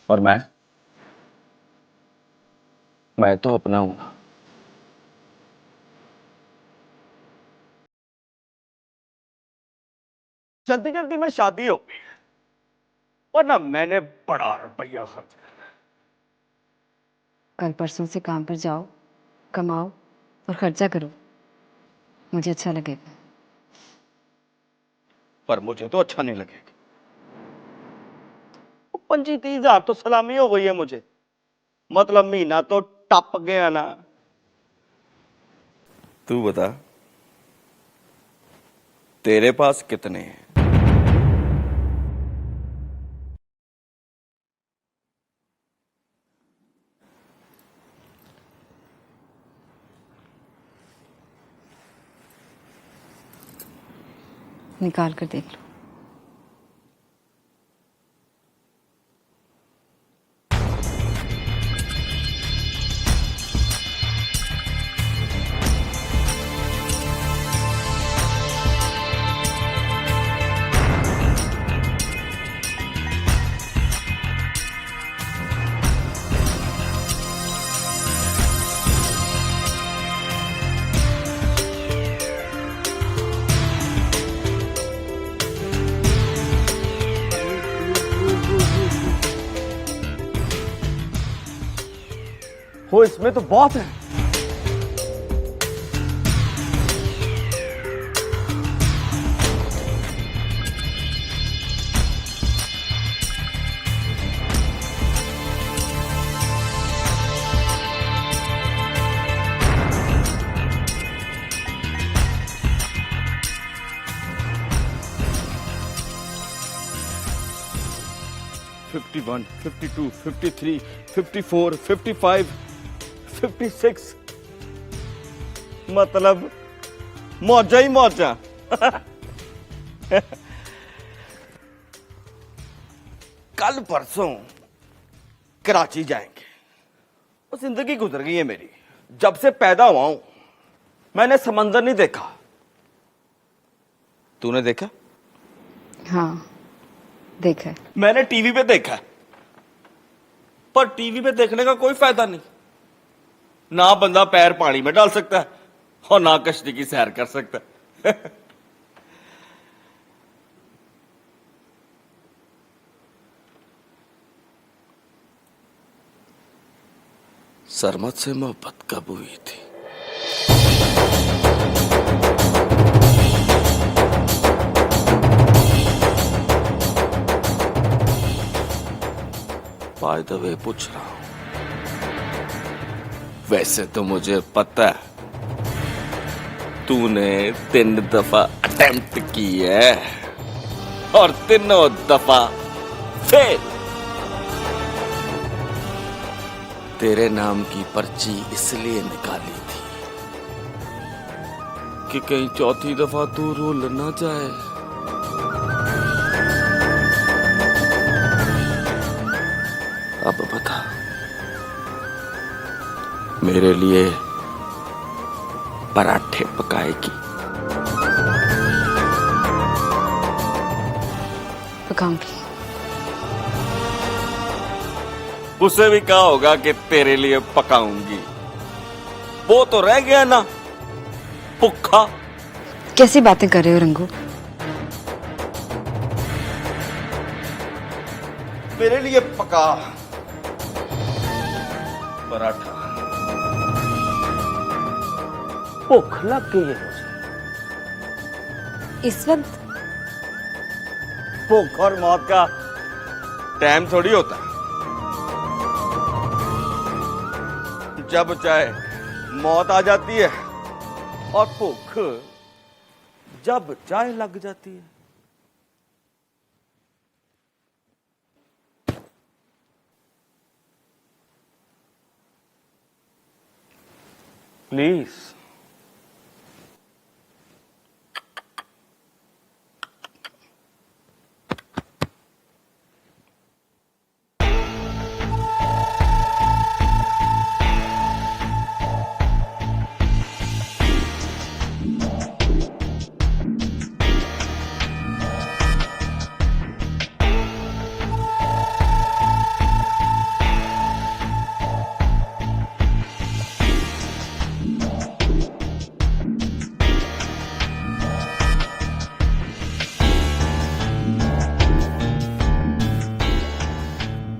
Speaker 5: और मैं तो अपनाऊंगा। जल्दी जल्दी में शादी हो गई, वरना मैंने बड़ा रुपया खर्च किया।
Speaker 8: कल परसों से काम पर जाओ, कमाओ और खर्चा करो, मुझे अच्छा लगेगा।
Speaker 5: पर मुझे तो अच्छा नहीं लगेगा। 25-30 तो सलामी हो गई है मुझे, मतलब महीना तो टप गया ना। तू बता, तेरे पास कितने हैं?
Speaker 8: निकाल कर देख लो।
Speaker 5: हो, इसमें तो बहुत है। $51, $52, $53, $54, $55, $56, मतलब मौजा ही मौजा। कल परसों कराची जाएंगे। वो जिंदगी गुजर गई है मेरी। जब से पैदा हुआ हूं मैंने समंदर नहीं देखा। तूने देखा?
Speaker 8: हाँ देखा है।
Speaker 5: मैंने टीवी पे देखा, पर टीवी पे देखने का कोई फायदा नहीं। ना बंदा पैर पानी में डाल सकता है और ना कश्ती की सैर कर सकता है। सरमत से मोहब्बत कब हुई थी? बाय द वे पूछ रहा हूं, वैसे तो मुझे पता है तूने 3 दफा अटेम्प्ट की है और 3 दफा फेल। तेरे नाम की पर्ची इसलिए निकाली थी कि कहीं चौथी दफा तू रुल ना जाए। अब बता, मेरे लिए पराठे पकाएगी?
Speaker 8: पकाऊंगी।
Speaker 5: उसे भी कहा होगा कि तेरे लिए पकाऊंगी। वो तो रह गया ना भूखा।
Speaker 8: कैसी बातें कर रहे हो रंगू?
Speaker 3: मेरे लिए पका पराठा।
Speaker 4: भूख लग गई है मुझे।
Speaker 8: इस वक्त
Speaker 5: भूख और मौत का टाइम थोड़ी होता। जब चाहे मौत आ जाती है और भूख जब चाहे लग जाती है। प्लीज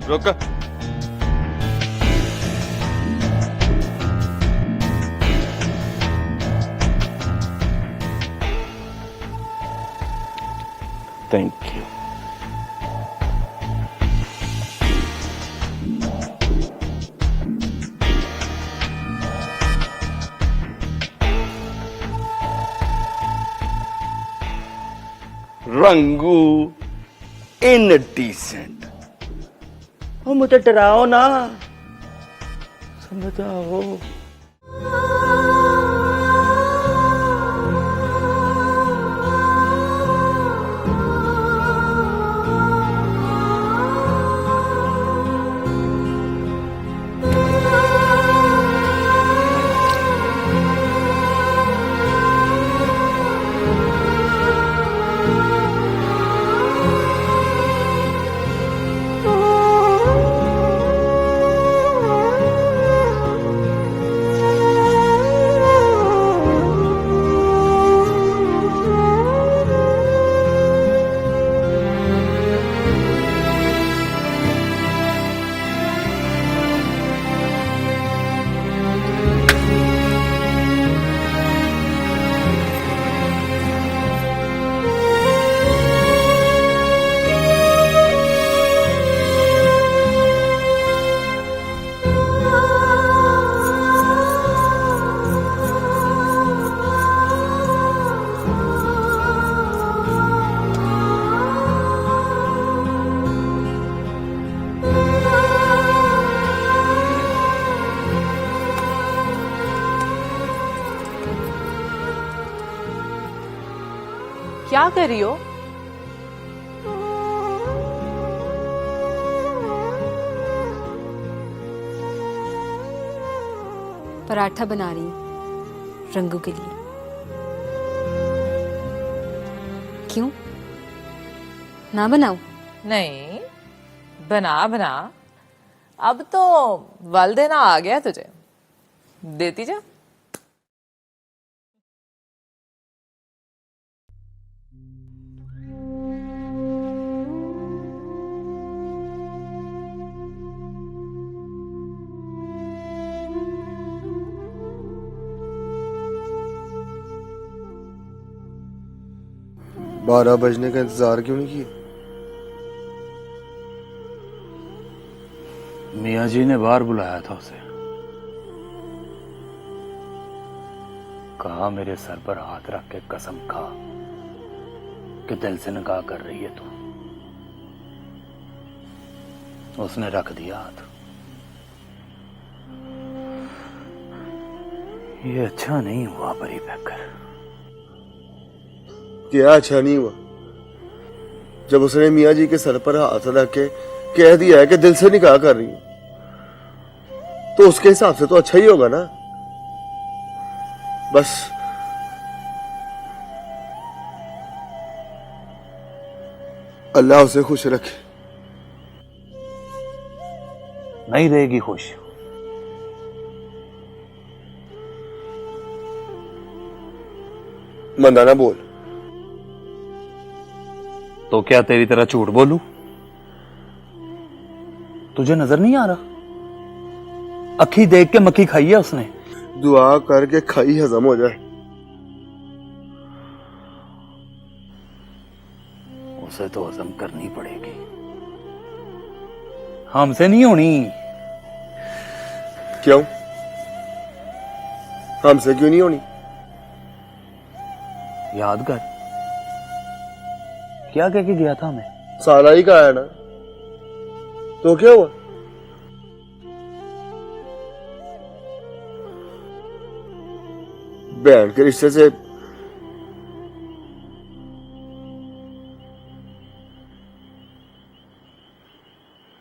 Speaker 5: रुक। Thank you. रंगू इनडिसेंट। और मुझे डराओ ना, समझ आओ।
Speaker 10: क्या कर रही हो?
Speaker 8: पराठा बना रही हूँ रंगू के लिए। क्यों ना बनाऊं?
Speaker 10: नहीं, बना बना। अब तो वल देना आ गया तुझे, देती जा।
Speaker 3: बारह बजने का इंतजार क्यों नहीं किया?
Speaker 2: मियाँ जी ने बाहर बुलाया था उसे। कहा मेरे सर पर हाथ रख के कसम खा कि दिल से निकाह कर रही है तू। उसने रख दिया हाथ। ये अच्छा नहीं हुआ परी बैकर।
Speaker 3: क्या अच्छा नहीं हुआ? जब उसने मियाँ जी के सर पर हाथ रख के कह दिया है कि दिल से निकाह कर रही हूं, तो उसके हिसाब से तो अच्छा ही होगा ना। बस अल्लाह उसे खुश रखे।
Speaker 2: नहीं रहेगी खुश।
Speaker 3: मंदा ना बोल।
Speaker 2: तो क्या तेरी तरह झूठ बोलूं? तुझे नजर नहीं आ रहा? अखी देख के मक्खी खाई है उसने।
Speaker 3: दुआ करके खाई हजम हो जाए।
Speaker 2: उसे तो हजम करनी पड़ेगी, हमसे नहीं होनी।
Speaker 3: क्यों? हमसे क्यों नहीं होनी?
Speaker 2: याद कर, क्या कह के गया था हमें?
Speaker 3: साला ही का है ना, तो क्या हुआ? बहन के रिश्ते से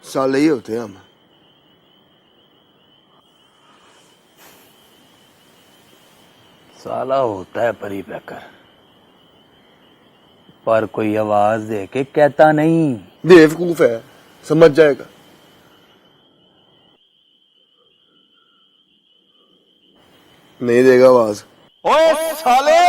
Speaker 3: साले ही होते हैं हम।
Speaker 2: साला होता है परी पैकर, पर कोई आवाज दे के कहता नहीं।
Speaker 3: बेवकूफ है, समझ जाएगा। नहीं देगा आवाज।
Speaker 5: ओए साले!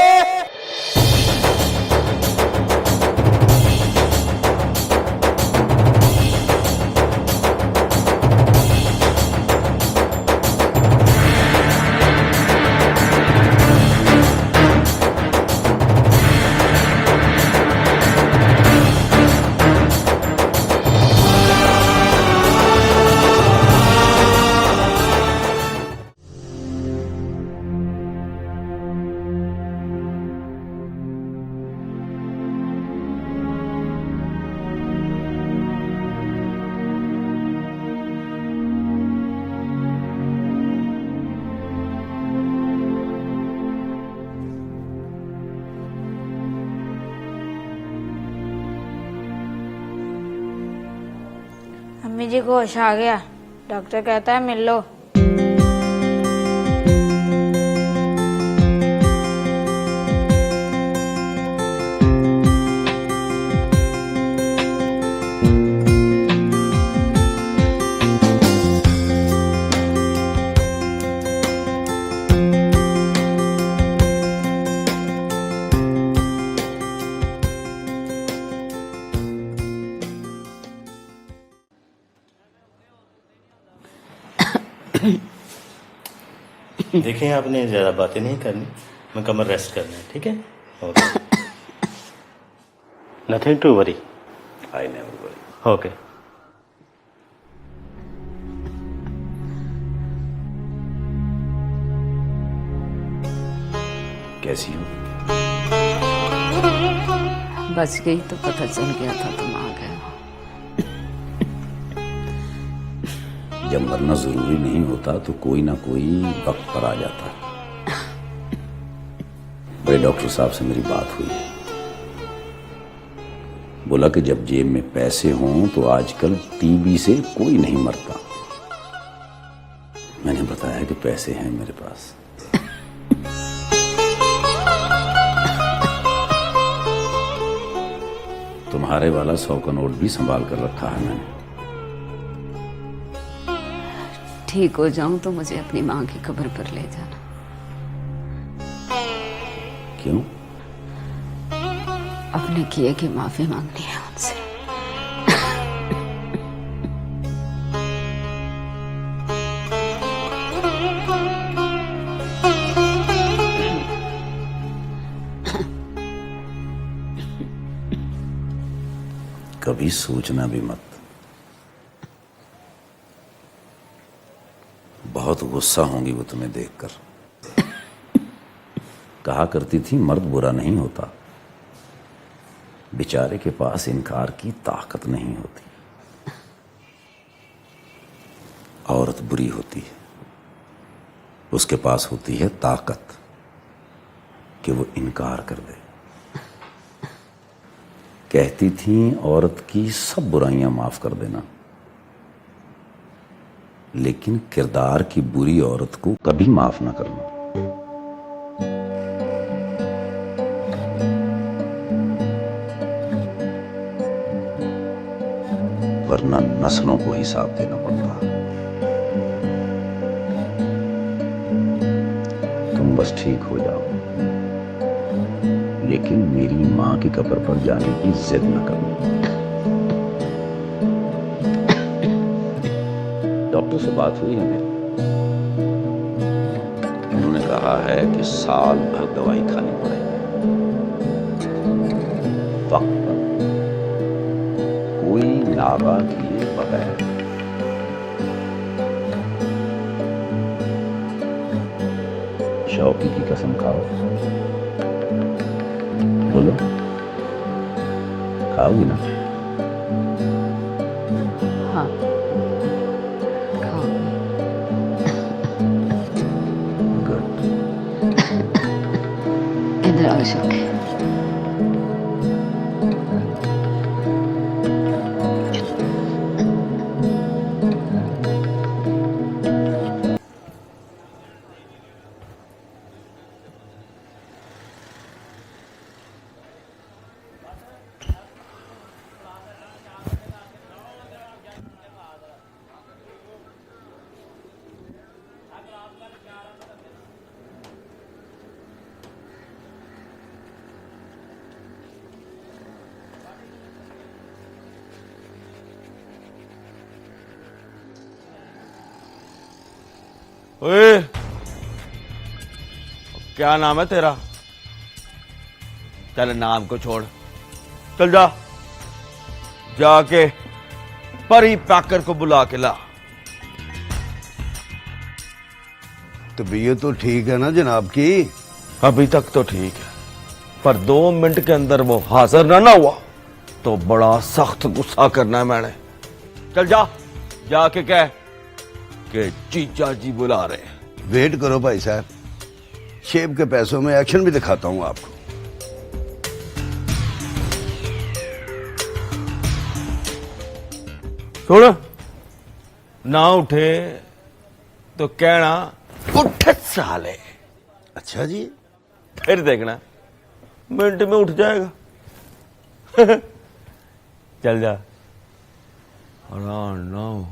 Speaker 14: अम्मी जी को होश आ गया, डॉक्टर कहता है मिल लो।
Speaker 5: देखें, आपने ज़्यादा बातें नहीं करनी, मैं कमर रेस्ट करना है, ठीक है? Okay. Nothing to worry.
Speaker 1: I never worry.
Speaker 5: Okay.
Speaker 1: कैसी हो?
Speaker 12: बच गई तो पता चल गया था तुम आ गए।
Speaker 1: जब मरना जरूरी नहीं होता तो कोई ना कोई वक्त पर आ जाता है। बड़े डॉक्टर साहब से मेरी बात हुई है, बोला कि जब जेब में पैसे हों तो आजकल टीबी से कोई नहीं मरता। मैंने बताया कि पैसे हैं मेरे पास। तुम्हारे वाला 100 का नोट भी संभाल कर रखा है मैंने।
Speaker 12: ठीक हो जाऊं तो मुझे अपनी माँ की कब्र पर ले जाना।
Speaker 1: क्यों?
Speaker 12: अपने किए की माफी मांगनी है उनसे।
Speaker 1: कभी सोचना भी मत। बहुत गुस्सा होंगी वो तुम्हें देखकर। कहा करती थी मर्द बुरा नहीं होता, बेचारे के पास इनकार की ताकत नहीं होती। औरत बुरी होती है, उसके पास होती है ताकत कि वो इनकार कर दे। कहती थी औरत की सब बुराइयां माफ कर देना, लेकिन किरदार की बुरी औरत को कभी माफ ना करना। वरना नस्लों को हिसाब देना पड़ता। तुम बस ठीक हो जाओ, लेकिन मेरी मां की कब्र पर जाने की जिद न करो। डॉक्टर से बात हुई है मेरी, उन्होंने कहा है कि साल भर दवाई खानी पड़ेगी, वक्त पर, कोई नागा किए बगैर। शौकी की कसम खाओ, बोलो, खाओगी ना?
Speaker 12: हाँ
Speaker 1: गुड।
Speaker 12: इधर आओ शौक।
Speaker 5: ओए, क्या नाम है तेरा? चल नाम को छोड़, चल जा, जाके परी पैकर को बुला के ला।
Speaker 15: तबीयत तो ठीक है ना जनाब की?
Speaker 5: अभी तक तो ठीक है, पर 2 मिनट के अंदर वो हाजिर ना हुआ तो बड़ा सख्त गुस्सा करना है मैंने। चल जा, जाके कह कि चीचा जी बुला रहे हैं।
Speaker 15: वेट करो भाई साहब, शेब के पैसों में एक्शन भी दिखाता हूं आपको।
Speaker 5: सुन, ना उठे तो कहना उठ साले।
Speaker 15: अच्छा जी,
Speaker 5: फिर देखना मिनट में उठ जाएगा। चल जा, आराम ना हो।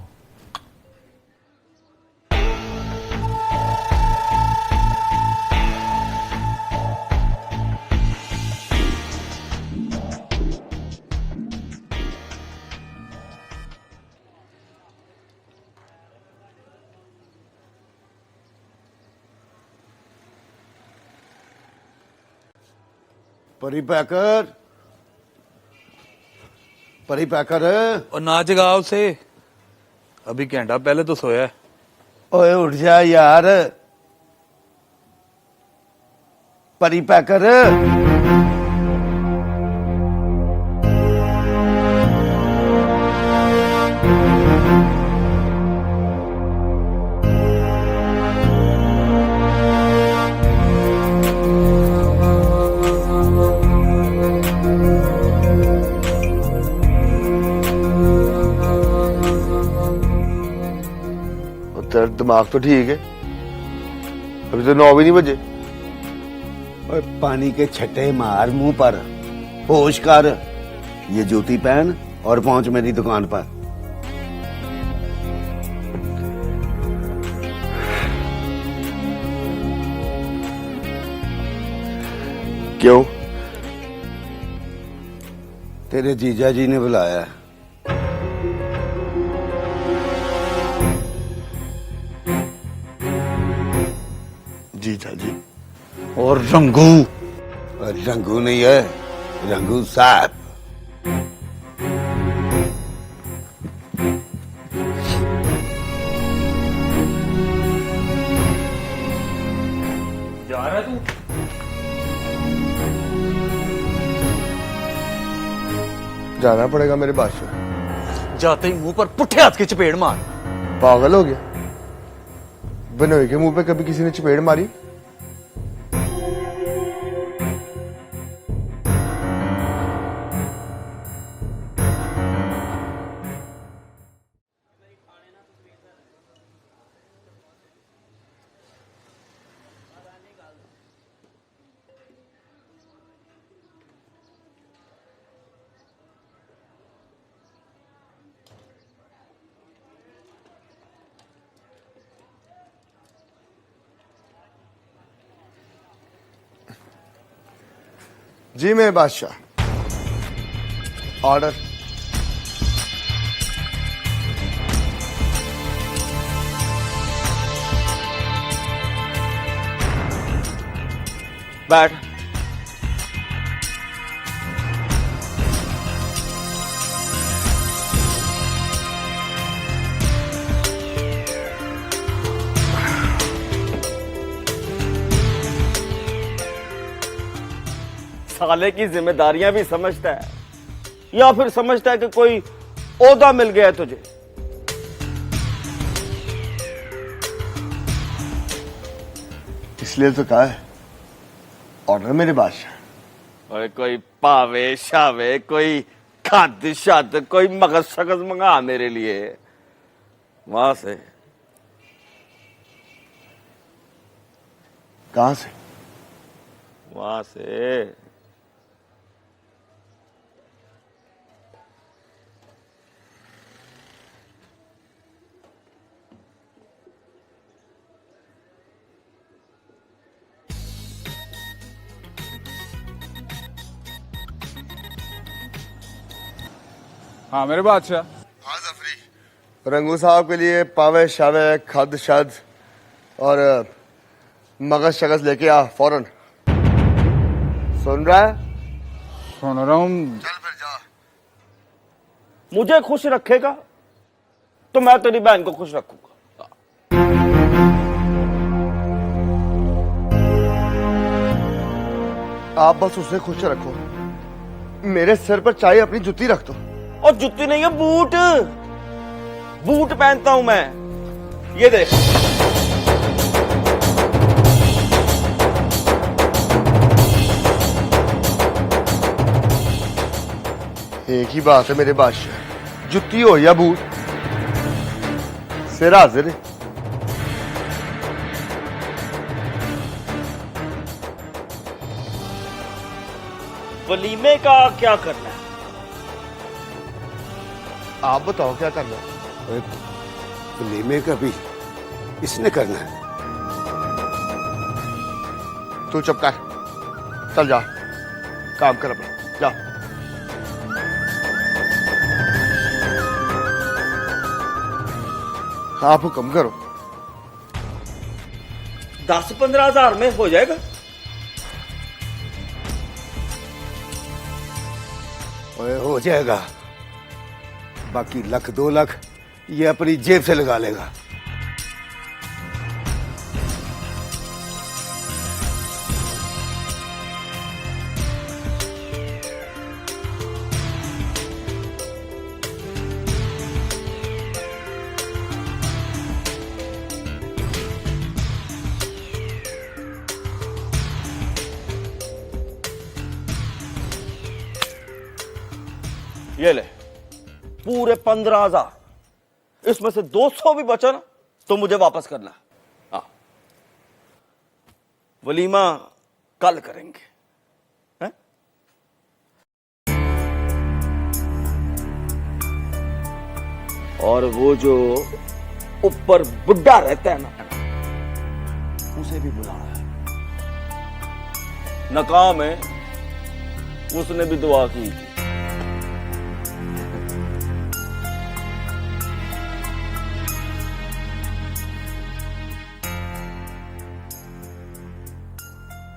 Speaker 15: परी पैकर, परी पैकर।
Speaker 16: और ना जगाओ उसे, अभी घंटा पहले तो सोया है।
Speaker 15: ओए उठ जा यार, परी पैकर।
Speaker 3: तेरा दिमाग तो ठीक है, अभी तो 9 भी नहीं बजे।
Speaker 15: और पानी के छट्टे मार मुंह पर, होश कर। ये जूती पहन और पहुंच मेरी दुकान पर।
Speaker 3: क्यों?
Speaker 15: तेरे जीजा जी ने बुलाया है।
Speaker 3: जीजा जी
Speaker 15: और रंगू? और रंगू नहीं है, रंगू साहब।
Speaker 16: जा रहा है तू?
Speaker 3: जाना पड़ेगा मेरे बादशाह।
Speaker 16: जाते ही मुंह पर पुट्ठे हाथ की चपेड़ मार।
Speaker 3: पागल हो गया? बनोई के मुंह पे कभी किसी ने चपेड़ मारी? जी मेरे बादशाह, ऑर्डर।
Speaker 5: बैठ। साले की जिम्मेदारियां भी समझता है या फिर समझता है कि कोई ओहदा मिल गया है तुझे?
Speaker 3: इसलिए तो कहा है ऑर्डर मेरे बादशाह।
Speaker 5: और कोई पावे शावे, कोई खाद शाद, कोई मगज शकज मंगा मेरे लिए वहां से।
Speaker 3: कहां से?
Speaker 5: वहां से।
Speaker 16: हाँ मेरे बादशाह।
Speaker 3: हाँ जफरी, रंगू साहब के लिए पावे शावे, खद शद और मगज शकज लेके आ फौरन। सुन रहा है?
Speaker 16: सुन रहा हूँ।
Speaker 3: चल फिर जा।
Speaker 5: मुझे खुश रखेगा तो मैं तेरी बहन को खुश रखूंगा।
Speaker 3: आप बस उसे खुश रखो, मेरे सिर पर चाहे अपनी जुत्ती रख दो।
Speaker 5: और जुत्ती नहीं है, बूट। बूट पहनता हूं मैं, ये देख।
Speaker 3: एक ही बात है मेरे बादशाह, जुत्ती हो या बूट, सिर हाजिर है।
Speaker 5: वलीमे का क्या करना है?
Speaker 3: आप बताओ क्या करना है?
Speaker 15: वलीमे का भी इसने करना है।
Speaker 3: तू चुप कर, चल जा, काम कर अपना, जा। आप हुक्म करो।
Speaker 5: 10-15 हजार में हो जाएगा?
Speaker 15: ओए हो जाएगा, बाकी 1-2 लाख ये अपनी जेब से लगा लेगा।
Speaker 5: ये ले पूरे 15,000। इसमें से 200 भी बचा ना तो मुझे वापस करना। हाँ, वलीमा कल करेंगे। हैं? और वो जो ऊपर बुढ़ा रहता है ना, उसे भी बुलाना है। नकाम है, उसने भी दुआ की थी।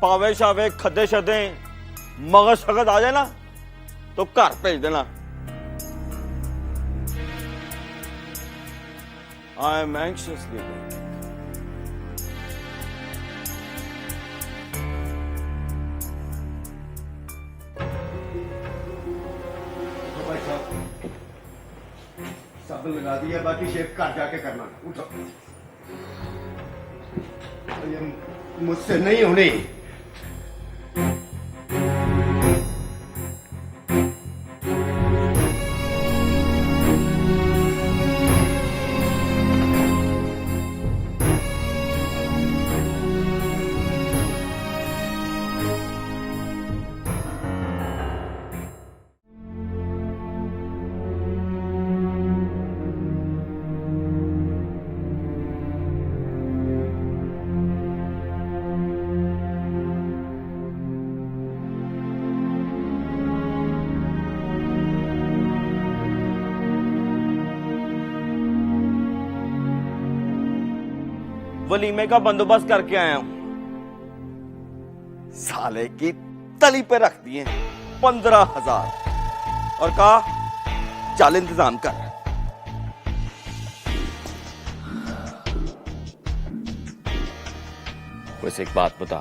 Speaker 5: पावे शावे, खदे शदे, मगज शकद आ जाए ना तो घर भेज देना। आई एम एंग्शियसली
Speaker 15: साबुन लगा दिया, बाकी शेव घर जाके करना। उठो, ये मुझसे नहीं होनी।
Speaker 5: वलीमे का बंदोबस्त करके आया हूं। साले की तली पे रख दिए 15,000 और कहा चल इंतजाम कर। वैसे एक बात बता,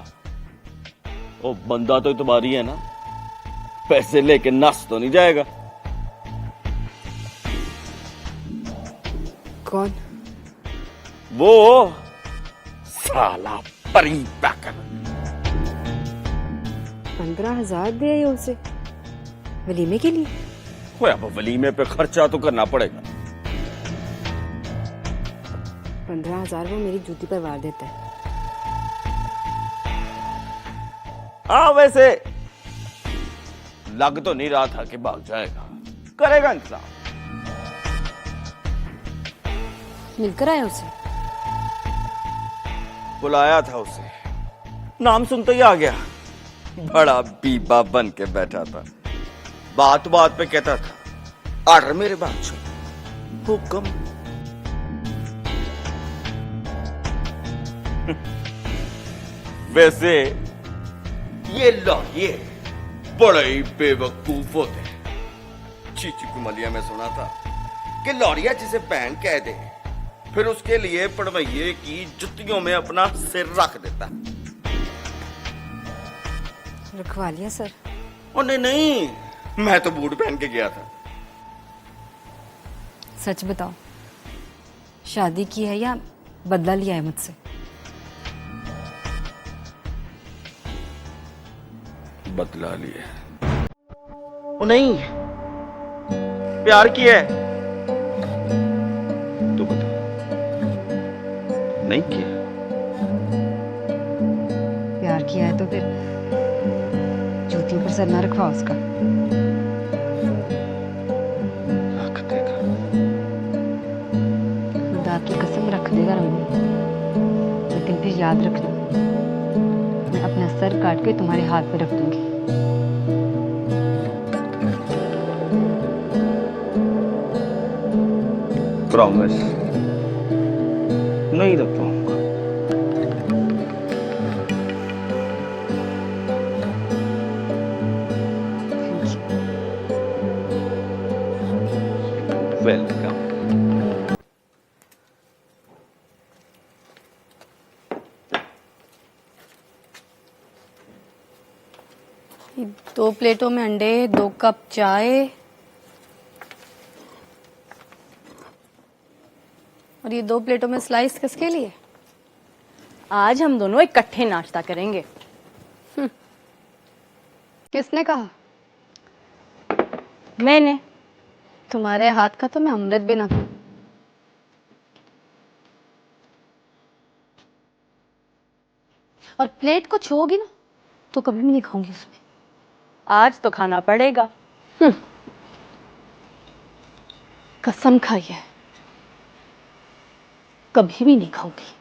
Speaker 5: वो बंदा तो तुम्हारी है ना, पैसे लेके नस तो नहीं जाएगा?
Speaker 8: कौन?
Speaker 5: वो साला परी पैकर।
Speaker 8: 15,000 दे आए उसे वलीमे के लिए?
Speaker 5: वो अब वलीमे पे खर्चा तो करना पड़ेगा।
Speaker 8: 15,000 वो मेरी जूती पर वार देता है।
Speaker 5: हाँ वैसे लग तो नहीं रहा था कि भाग जाएगा, करेगा इंतजाम।
Speaker 8: मिलकर आया उसे?
Speaker 5: बुलाया था उसे, नाम सुनते ही आ गया। बड़ा बीबा बन के बैठा था, बात बात पे कहता था आर्डर मेरे बादशाह, हुक्म। वैसे ये लौटिए बड़े ही बेवकूफ होते हैं। चीची कुमलिया में सुना था कि लौरिया जिसे बहन कह दे फिर उसके लिए पड़वैये की जुतियों में अपना सिर रख देता।
Speaker 8: रखवा लिया सर?
Speaker 5: ओ नहीं नहीं, मैं तो बूट पहन के गया था।
Speaker 8: सच बताओ, शादी की है या बदला लिया है मुझसे?
Speaker 5: बदला लिया। ओ नहीं, प्यार किया है। तू बता, नहीं किया?
Speaker 8: प्यार किया है तो फिर जूतियों पर सर ना रखवा उसका।
Speaker 5: रख देगा।
Speaker 8: खुदा की कसम रख देगा रंगू, लेकिन फिर याद रखना, मैं अपना सर काट के तुम्हारे हाथ पे रख दूंगी।
Speaker 5: प्रॉमिस नहीं रख पाऊंगा। वेलकम।
Speaker 7: दो प्लेटों में अंडे, 2 कप चाय और ये 2 प्लेटों में स्लाइस किसके लिए?
Speaker 13: आज हम दोनों इकट्ठे नाश्ता करेंगे।
Speaker 7: किसने कहा?
Speaker 13: मैंने।
Speaker 7: तुम्हारे हाथ का तो मैं अमृत भी ना खाऊं। और प्लेट को छूओगी ना तो कभी भी नहीं खाऊंगी उसमें।
Speaker 13: आज तो खाना पड़ेगा।
Speaker 7: कसम खाई है, कभी भी नहीं खाऊंगी।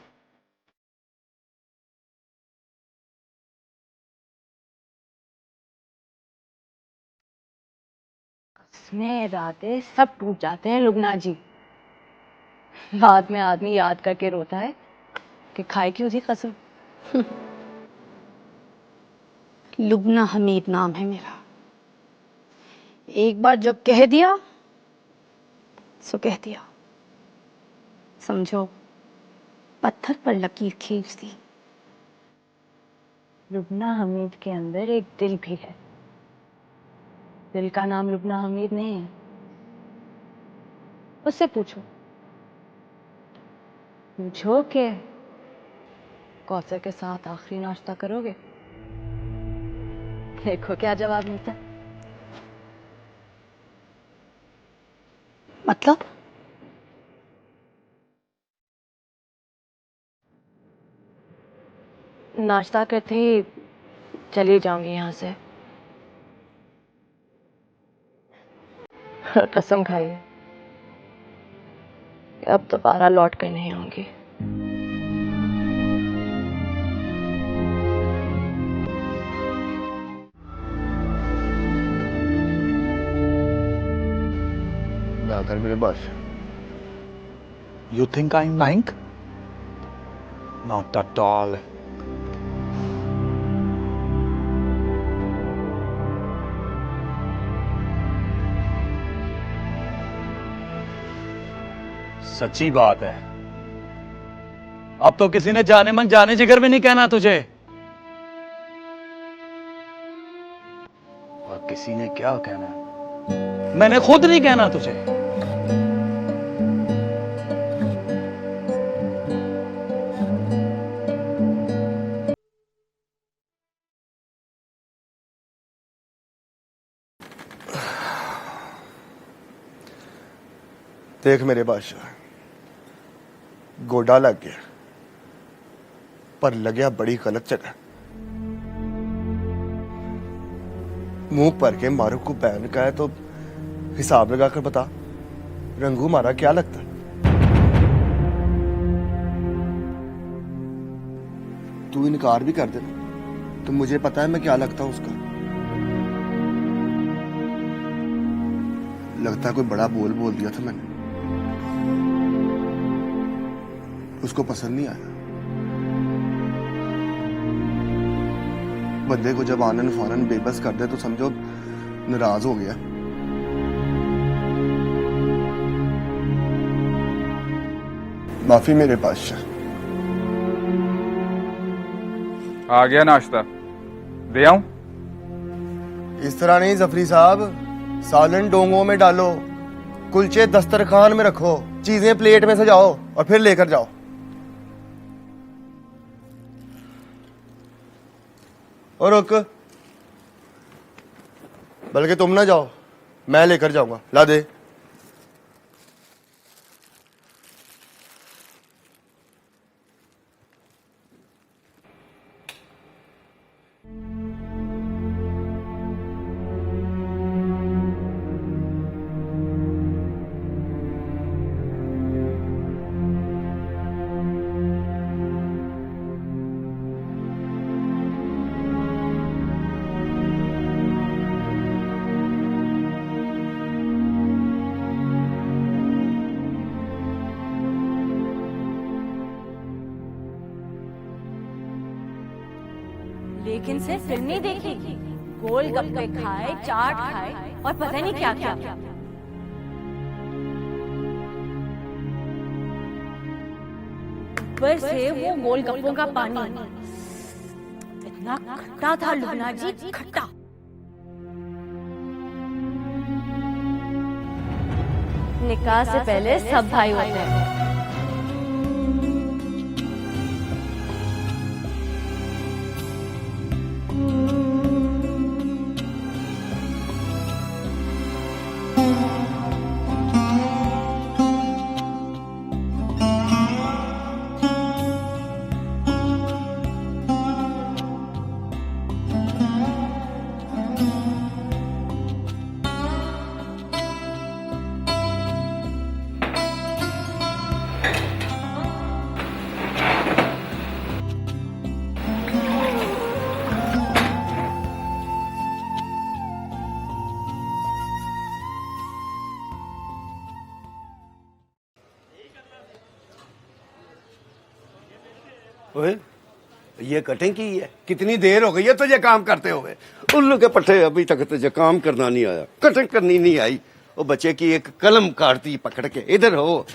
Speaker 13: कसमें इरादे सब टूट जाते हैं लुबना जी। बाद में आदमी याद करके रोता है कि खाए क्यों थी कसम।
Speaker 7: लुबना हमीद नाम है मेरा। एक बार जब कह दिया सो कह दिया, समझो पत्थर पर लकीर खींच दी।
Speaker 13: लुबना हमीद के अंदर एक दिल भी है। दिल का नाम लुबना हमीद नहीं है। उससे पूछो, पूछो कि कौसर के साथ आखिरी नाश्ता करोगे? देखो क्या जवाब मिलता है।
Speaker 7: मतलब?
Speaker 13: नाश्ता करते ही चली जाऊंगी यहाँ से। कसम खाइए कि अब दोबारा लौट कर नहीं आऊंगी।
Speaker 16: Vladimir Bash, you think I'm lying? Not at all.
Speaker 6: सच्ची बात है। अब तो किसी ने जाने मन जाने जिगर भी नहीं कहना तुझे। और किसी ने क्या कहना, मैंने खुद नहीं कहना तुझे।
Speaker 3: देख मेरे बादशाह, गोडा लग गया, पर लग्या बड़ी गलत जगह। मुंह पर के मारू को बहन का है तो हिसाब लगा कर बता, रंगू मारा क्या लगता है? तू इनकार भी कर देना तो मुझे पता है मैं क्या लगता हूं उसका। लगता है कोई बड़ा बोल दिया था मैंने, उसको पसंद नहीं आया। बंदे को जब आनन फानन बेबस कर दे तो समझो नाराज हो गया। माफी मेरे बादशाह।
Speaker 17: आ गया नाश्ता, दे आऊं?
Speaker 3: इस तरह नहीं जफरी साहब, सालन डोंगों में डालो, कुलचे दस्तरखान में रखो, चीजें प्लेट में सजाओ और फिर लेकर जाओ। और रुक, बल्कि तुम ना जाओ, मैं लेकर जाऊंगा। ला दे।
Speaker 13: लेकिन से फिल्म नहीं देखी, गोलगप्पे खाए, चाट खाए और पता नहीं क्या क्या। ऊपर से वो गोलगप्पों का पानी इतना खट्टा था लुबना जी, खट्टा। निकाह से पहले सब भाई होते हैं।
Speaker 15: ओए, ये कटिंग की है? कितनी देर हो गई है तुझे काम करते हुए? उल्लू के पट्टे, अभी तक तुझे काम करना नहीं आया, कटिंग करनी नहीं आई। वो बच्चे की एक कलम काटती पकड़ के, इधर हो,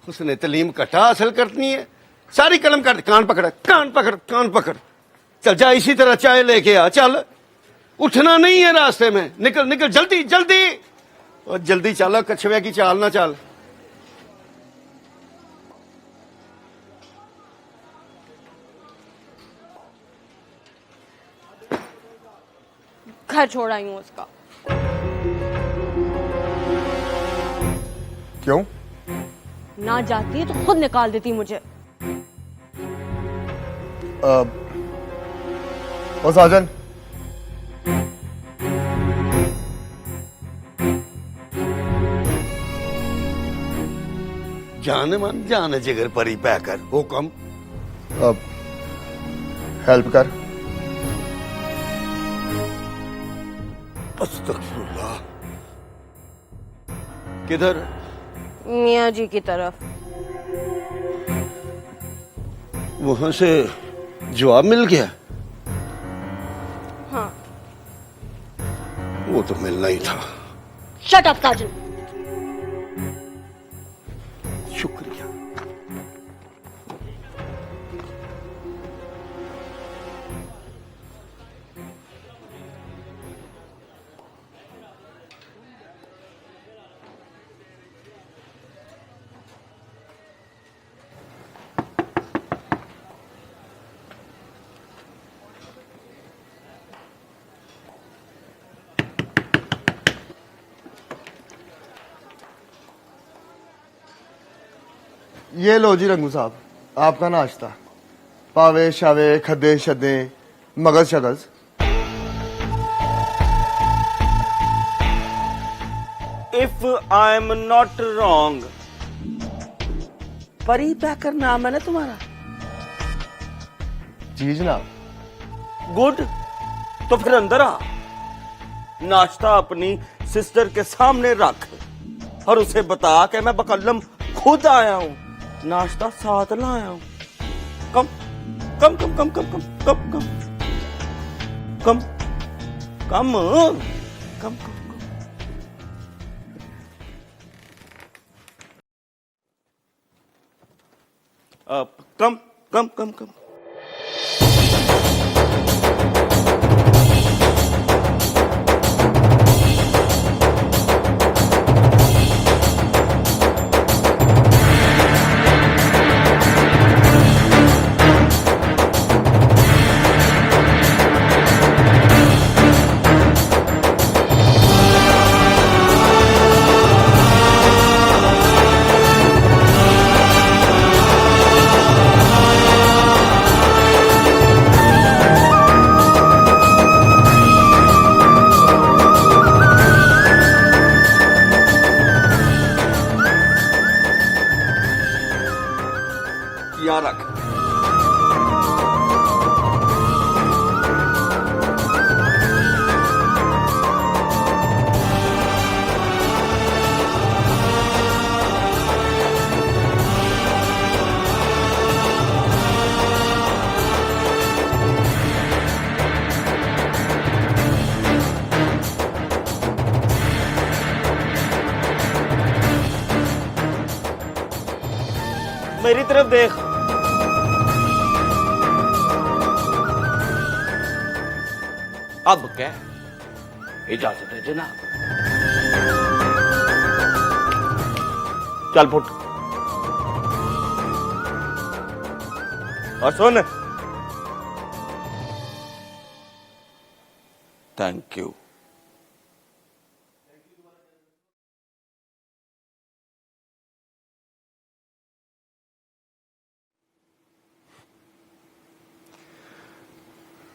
Speaker 15: उसने तलीम कटा हासिल करनी है, सारी कलम काट। कान पकड़, कान पकड़, कान पकड़। चल जा, इसी तरह चाय लेके आ। चल, उठना नहीं है रास्ते में, निकल निकल जल्दी जल्दी। और जल्दी चल, कछुए की चाल ना चल।
Speaker 13: घर छोड़ आई हूँ उसका।
Speaker 3: क्यों?
Speaker 13: ना जाती तो खुद निकाल देती मुझे।
Speaker 3: ओ साजन,
Speaker 15: जाने मन जाने जिगर परी पैकर हुक्म।
Speaker 3: हेल्प कर।
Speaker 15: अस्तगफुरुल्लाह। किधर?
Speaker 13: मियाँ जी की तरफ।
Speaker 15: वहां से जवाब मिल गया?
Speaker 13: हाँ।
Speaker 15: वो तो मिलना ही था।
Speaker 13: शट अप साजन।
Speaker 15: शुक्रिया।
Speaker 3: ये लो जी रंगू साहब, आपका नाश्ता। पावे शावे खदे शदे मगज शगज।
Speaker 5: If I am not wrong, परी पैकर नाम है ना तुम्हारा?
Speaker 3: जी जनाब।
Speaker 5: गुड, तो फिर अंदर आ, नाश्ता अपनी सिस्टर के सामने रख और उसे बता कि मैं बकल्लम खुद आया हूं, नाश्ता साथ लाया हूं। कम कम कम कम कम कम कम कम कम कम कम कम। कम कम कम कम। यहाँ रख। मेरी तरफ देख। अब क्या इजाजत है जनाब। चल फुट और सुन। Thank you.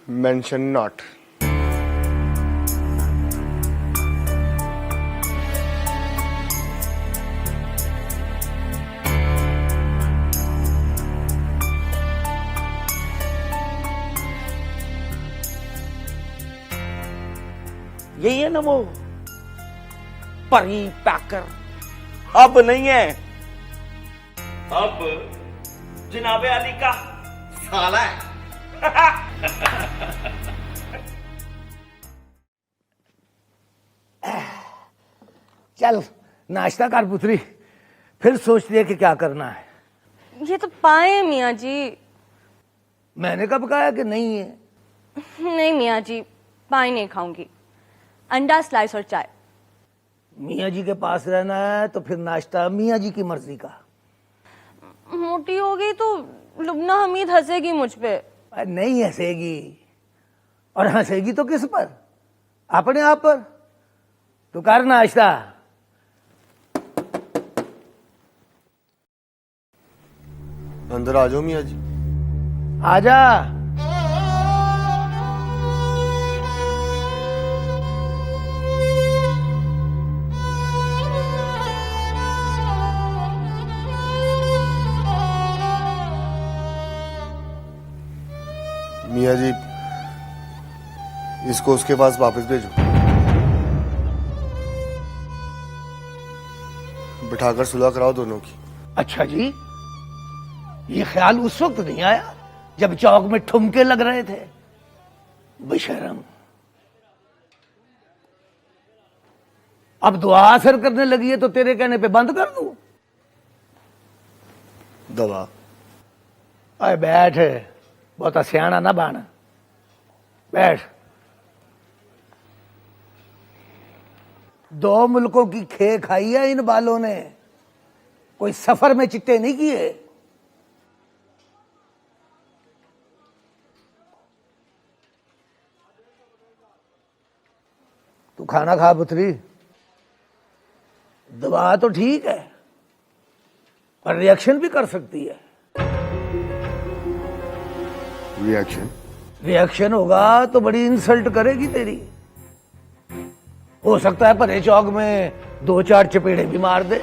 Speaker 3: Mention not.
Speaker 5: यही है ना वो परी पैकर? अब नहीं है, अब जनाबे अली का साला है।
Speaker 4: चल नाश्ता कर पुत्री, फिर सोचती है कि क्या करना है।
Speaker 13: ये तो पाए हैं मियाँ जी।
Speaker 4: मैंने कब कहा कि नहीं है?
Speaker 13: नहीं मियाँ जी, पाए नहीं खाऊंगी। अंडा स्लाइस और चाय।
Speaker 4: मियाँ जी के पास रहना है तो फिर नाश्ता मियाँ जी की मर्जी का।
Speaker 13: मोटी हो गई तो लुबना हमीद हंसेगी मुझ पे।
Speaker 4: नहीं हंसेगी, और हंसेगी तो किस पर? अपने आप पर। तो कर नाश्ता।
Speaker 3: अंदर आ जाओ मियाँ जी।
Speaker 4: आजा।
Speaker 3: मियाँ जी, इसको उसके पास वापस भेजो। बिठाकर सुलह कराओ दोनों की।
Speaker 4: अच्छा जी, ये ख्याल उस वक्त नहीं आया? जब चौक में ठुमके लग रहे थे? बेशरम। अब दुआ असर करने लगी है तो तेरे कहने पे बंद कर दूं?
Speaker 3: दवा
Speaker 4: अरे बैठ, बहुत सियाना ना बन, बैठ। 2 मुल्कों की खे खाई है इन बालों ने, कोई सफर में चिट्टे नहीं किए। तू खाना खा पुत्री, दवा तो ठीक है पर रिएक्शन भी कर सकती है। रिएक्शन होगा तो बड़ी इंसल्ट करेगी तेरी। हो सकता है परे चौक में 2-4 चपेड़े भी मार दे।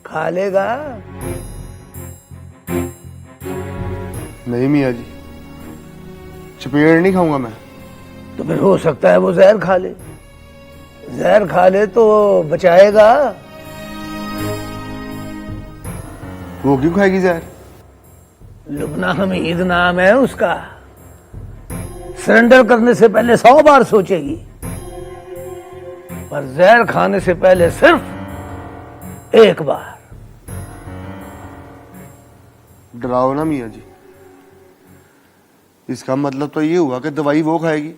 Speaker 4: खा लेगा?
Speaker 3: नहीं मियाँ जी, चपेड़ नहीं खाऊंगा मैं।
Speaker 4: तो फिर हो सकता है वो जहर खा ले। जहर खा ले तो बचाएगा?
Speaker 3: वो क्यों खाएगी जहर?
Speaker 4: लुबना हमीद नाम है उसका। सरेंडर करने से पहले 100 बार सोचेगी, पर जहर खाने से पहले सिर्फ 1 बार।
Speaker 3: डराओ ना मियाँ जी। इसका मतलब तो ये हुआ कि दवाई वो खाएगी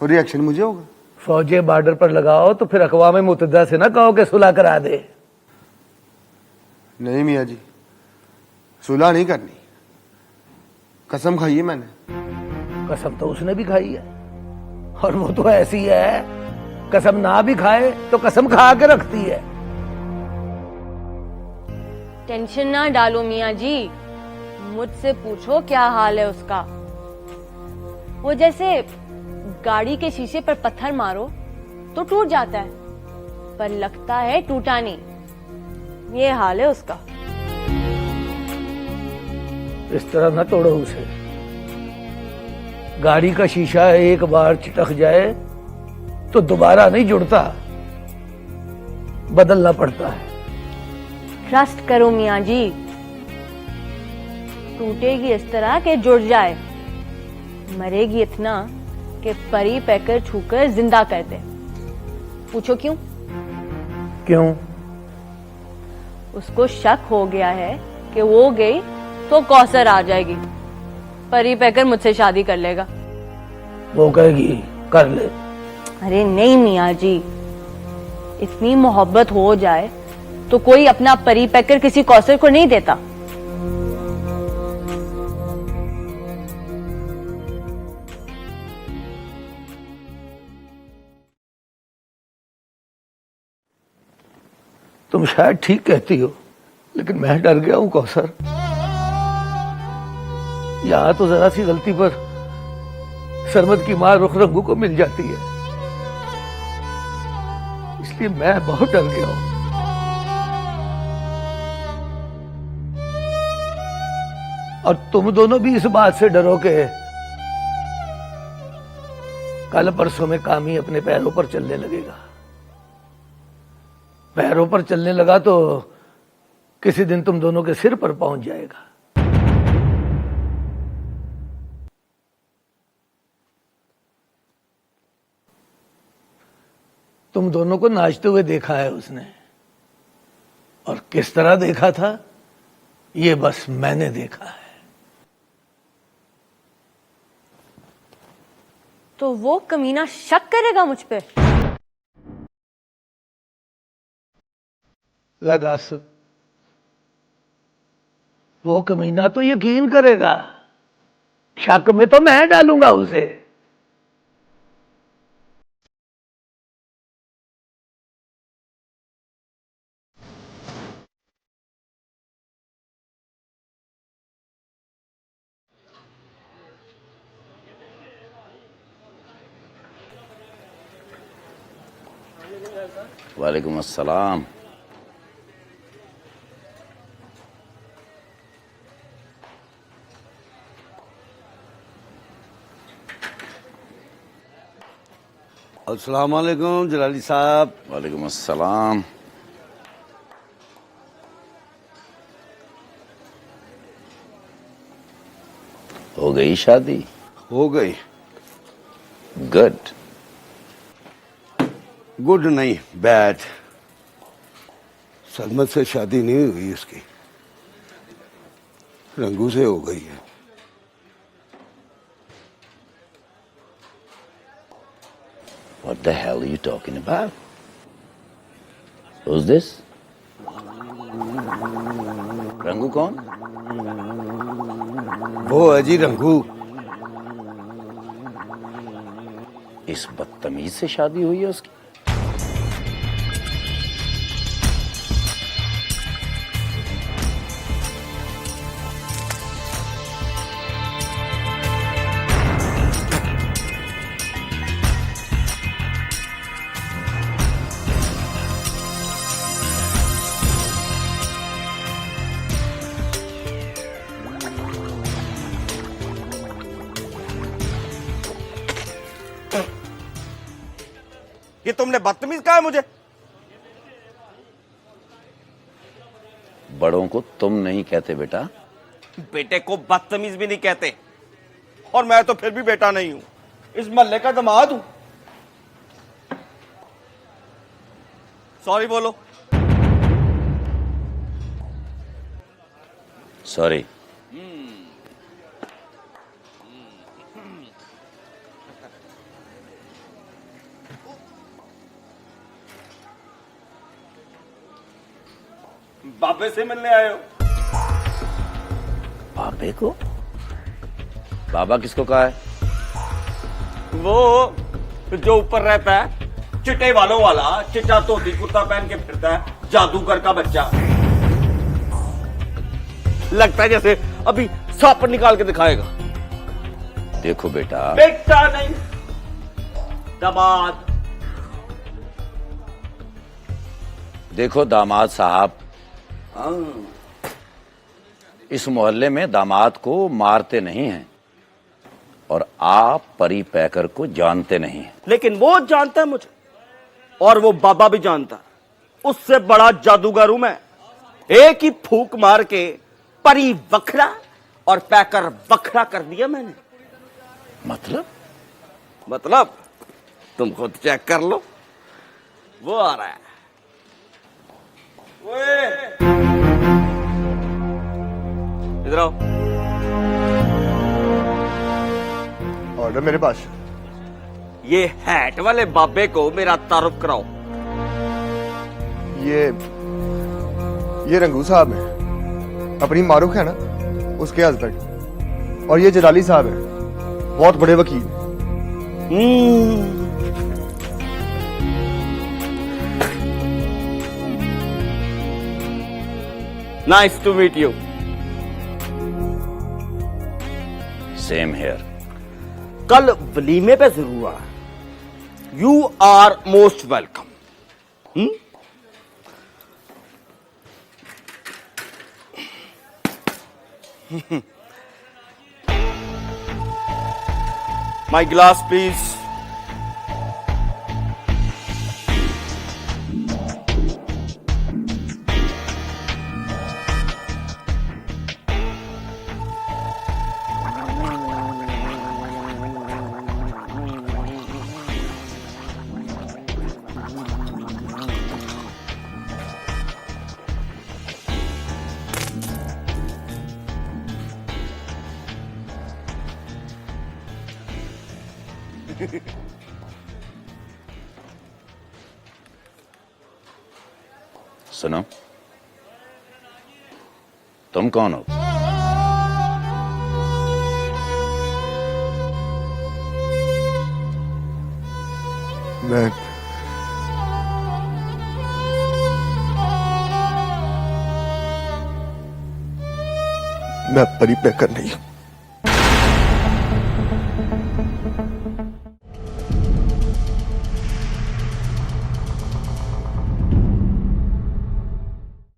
Speaker 3: और रिएक्शन मुझे होगा।
Speaker 4: फौजे बॉर्डर पर लगाओ तो फिर अक़वाम मुत्तहिदा से ना कहो कि सुलह करा दे।
Speaker 3: नहीं मियाँ जी, सुलह नहीं करनी। कसम खाई है मैंने।
Speaker 4: कसम तो उसने भी खाई है, और वो तो ऐसी है, कसम ना भी खाए तो कसम खा के रखती है।
Speaker 13: टेंशन ना डालो मियाँ जी, मुझसे पूछो क्या हाल है उसका। वो जैसे गाड़ी के शीशे पर पत्थर मारो तो टूट जाता है, पर लगता है टूटा नहीं। ये हाल है उसका।
Speaker 4: इस तरह न तोड़ो उसे। गाड़ी का शीशा एक बार चिटक जाए तो दोबारा नहीं जुड़ता, बदलना पड़ता है।
Speaker 13: ट्रस्ट करो मियाँ जी, टूटेगी इस तरह के जुड़ जाए, मरेगी इतना कि परी पैकर छूकर जिंदा कर दे। पूछो क्यों?
Speaker 4: क्यों?
Speaker 13: उसको शक हो गया है कि वो गई तो कौसर आ जाएगी, परी पैकर मुझसे शादी कर लेगा।
Speaker 4: वो कहेगी कर ले।
Speaker 13: अरे नहीं मियाँ जी, इतनी मोहब्बत हो जाए तो कोई अपना परी पैकर किसी कौसर को नहीं देता।
Speaker 4: तुम शायद ठीक कहती हो, लेकिन मैं डर गया हूं कौसर। यहां तो जरा सी गलती पर सरमद की मां रुख रंगू को मिल जाती है, इसलिए मैं बहुत डर गया हूं। और तुम दोनों भी इस बात से डरो कि कल परसों में कामी अपने पैरों पर चलने लगेगा। पैरों पर चलने लगा तो किसी दिन तुम दोनों के सिर पर पहुंच जाएगा। तुम दोनों को नाचते हुए देखा है उसने, और किस तरह देखा था ये बस मैंने देखा है।
Speaker 13: तो वो कमीना शक करेगा मुझ पे?
Speaker 4: दस, वो कमीना तो यकीन करेगा, शक में तो मैं डालूंगा उसे।
Speaker 1: वालेकुम अस्सलाम।
Speaker 15: अस्सलाम वालेकुम जलाली साहब।
Speaker 1: वालेकुम अस्सलाम। हो गई शादी?
Speaker 15: हो गई।
Speaker 1: गुड।
Speaker 15: गुड नहीं, बैड। सलमत से शादी नहीं हुई उसकी, रंगू से हो गई है।
Speaker 1: What the hell are you talking about? Who's this? रंगू कौन?
Speaker 15: वो है जी रंगू।
Speaker 1: इस बदतमीज से शादी हुई है उसकी?
Speaker 5: ये तुमने बदतमीज कहा है मुझे?
Speaker 1: बड़ों को तुम नहीं कहते बेटा।
Speaker 5: बेटे को बदतमीज भी नहीं कहते, और मैं तो फिर भी बेटा नहीं हूं, इस मोहल्ले का दामाद हूं। सॉरी बोलो।
Speaker 1: सॉरी।
Speaker 5: बाबे से मिलने आए हो?
Speaker 1: बाबे को? बाबा किसको कहा है?
Speaker 5: वो जो ऊपर रहता है, चिट्टे वालों वाला, चिट्टा धोती कुर्ता पहन के फिरता है, जादूगर का बच्चा। लगता है जैसे अभी सांप निकाल के दिखाएगा।
Speaker 1: देखो बेटा।
Speaker 5: बेटा नहीं, दामाद।
Speaker 1: देखो दामाद साहब, इस मोहल्ले में दामाद को मारते नहीं हैं, और आप परी पैकर को जानते नहीं हैं।
Speaker 5: लेकिन वो जानता है मुझे, और वो बाबा भी जानता है। उससे बड़ा जादूगर हूं मैं। एक ही फूंक मार के परी वखरा और पैकर वखरा कर दिया मैंने। मतलब तुम खुद चेक कर लो, वो आ रहा है। इधर आओ।
Speaker 3: ऑर्डर मेरे पास।
Speaker 5: ये हैट वाले बाबे को मेरा तारुफ कराओ।
Speaker 3: ये रंगू साहब है, अपनी मारूख है ना, उसके हस्बैंड। और ये जलाली साहब है, बहुत बड़े वकील।
Speaker 5: Nice to meet you.
Speaker 1: Same here.
Speaker 5: कल वलीमे पे जरूर आना। You are most welcome. My glass please.
Speaker 1: सुनो, तुम कौन हो?
Speaker 3: मैं परी पैकर नहीं हूं।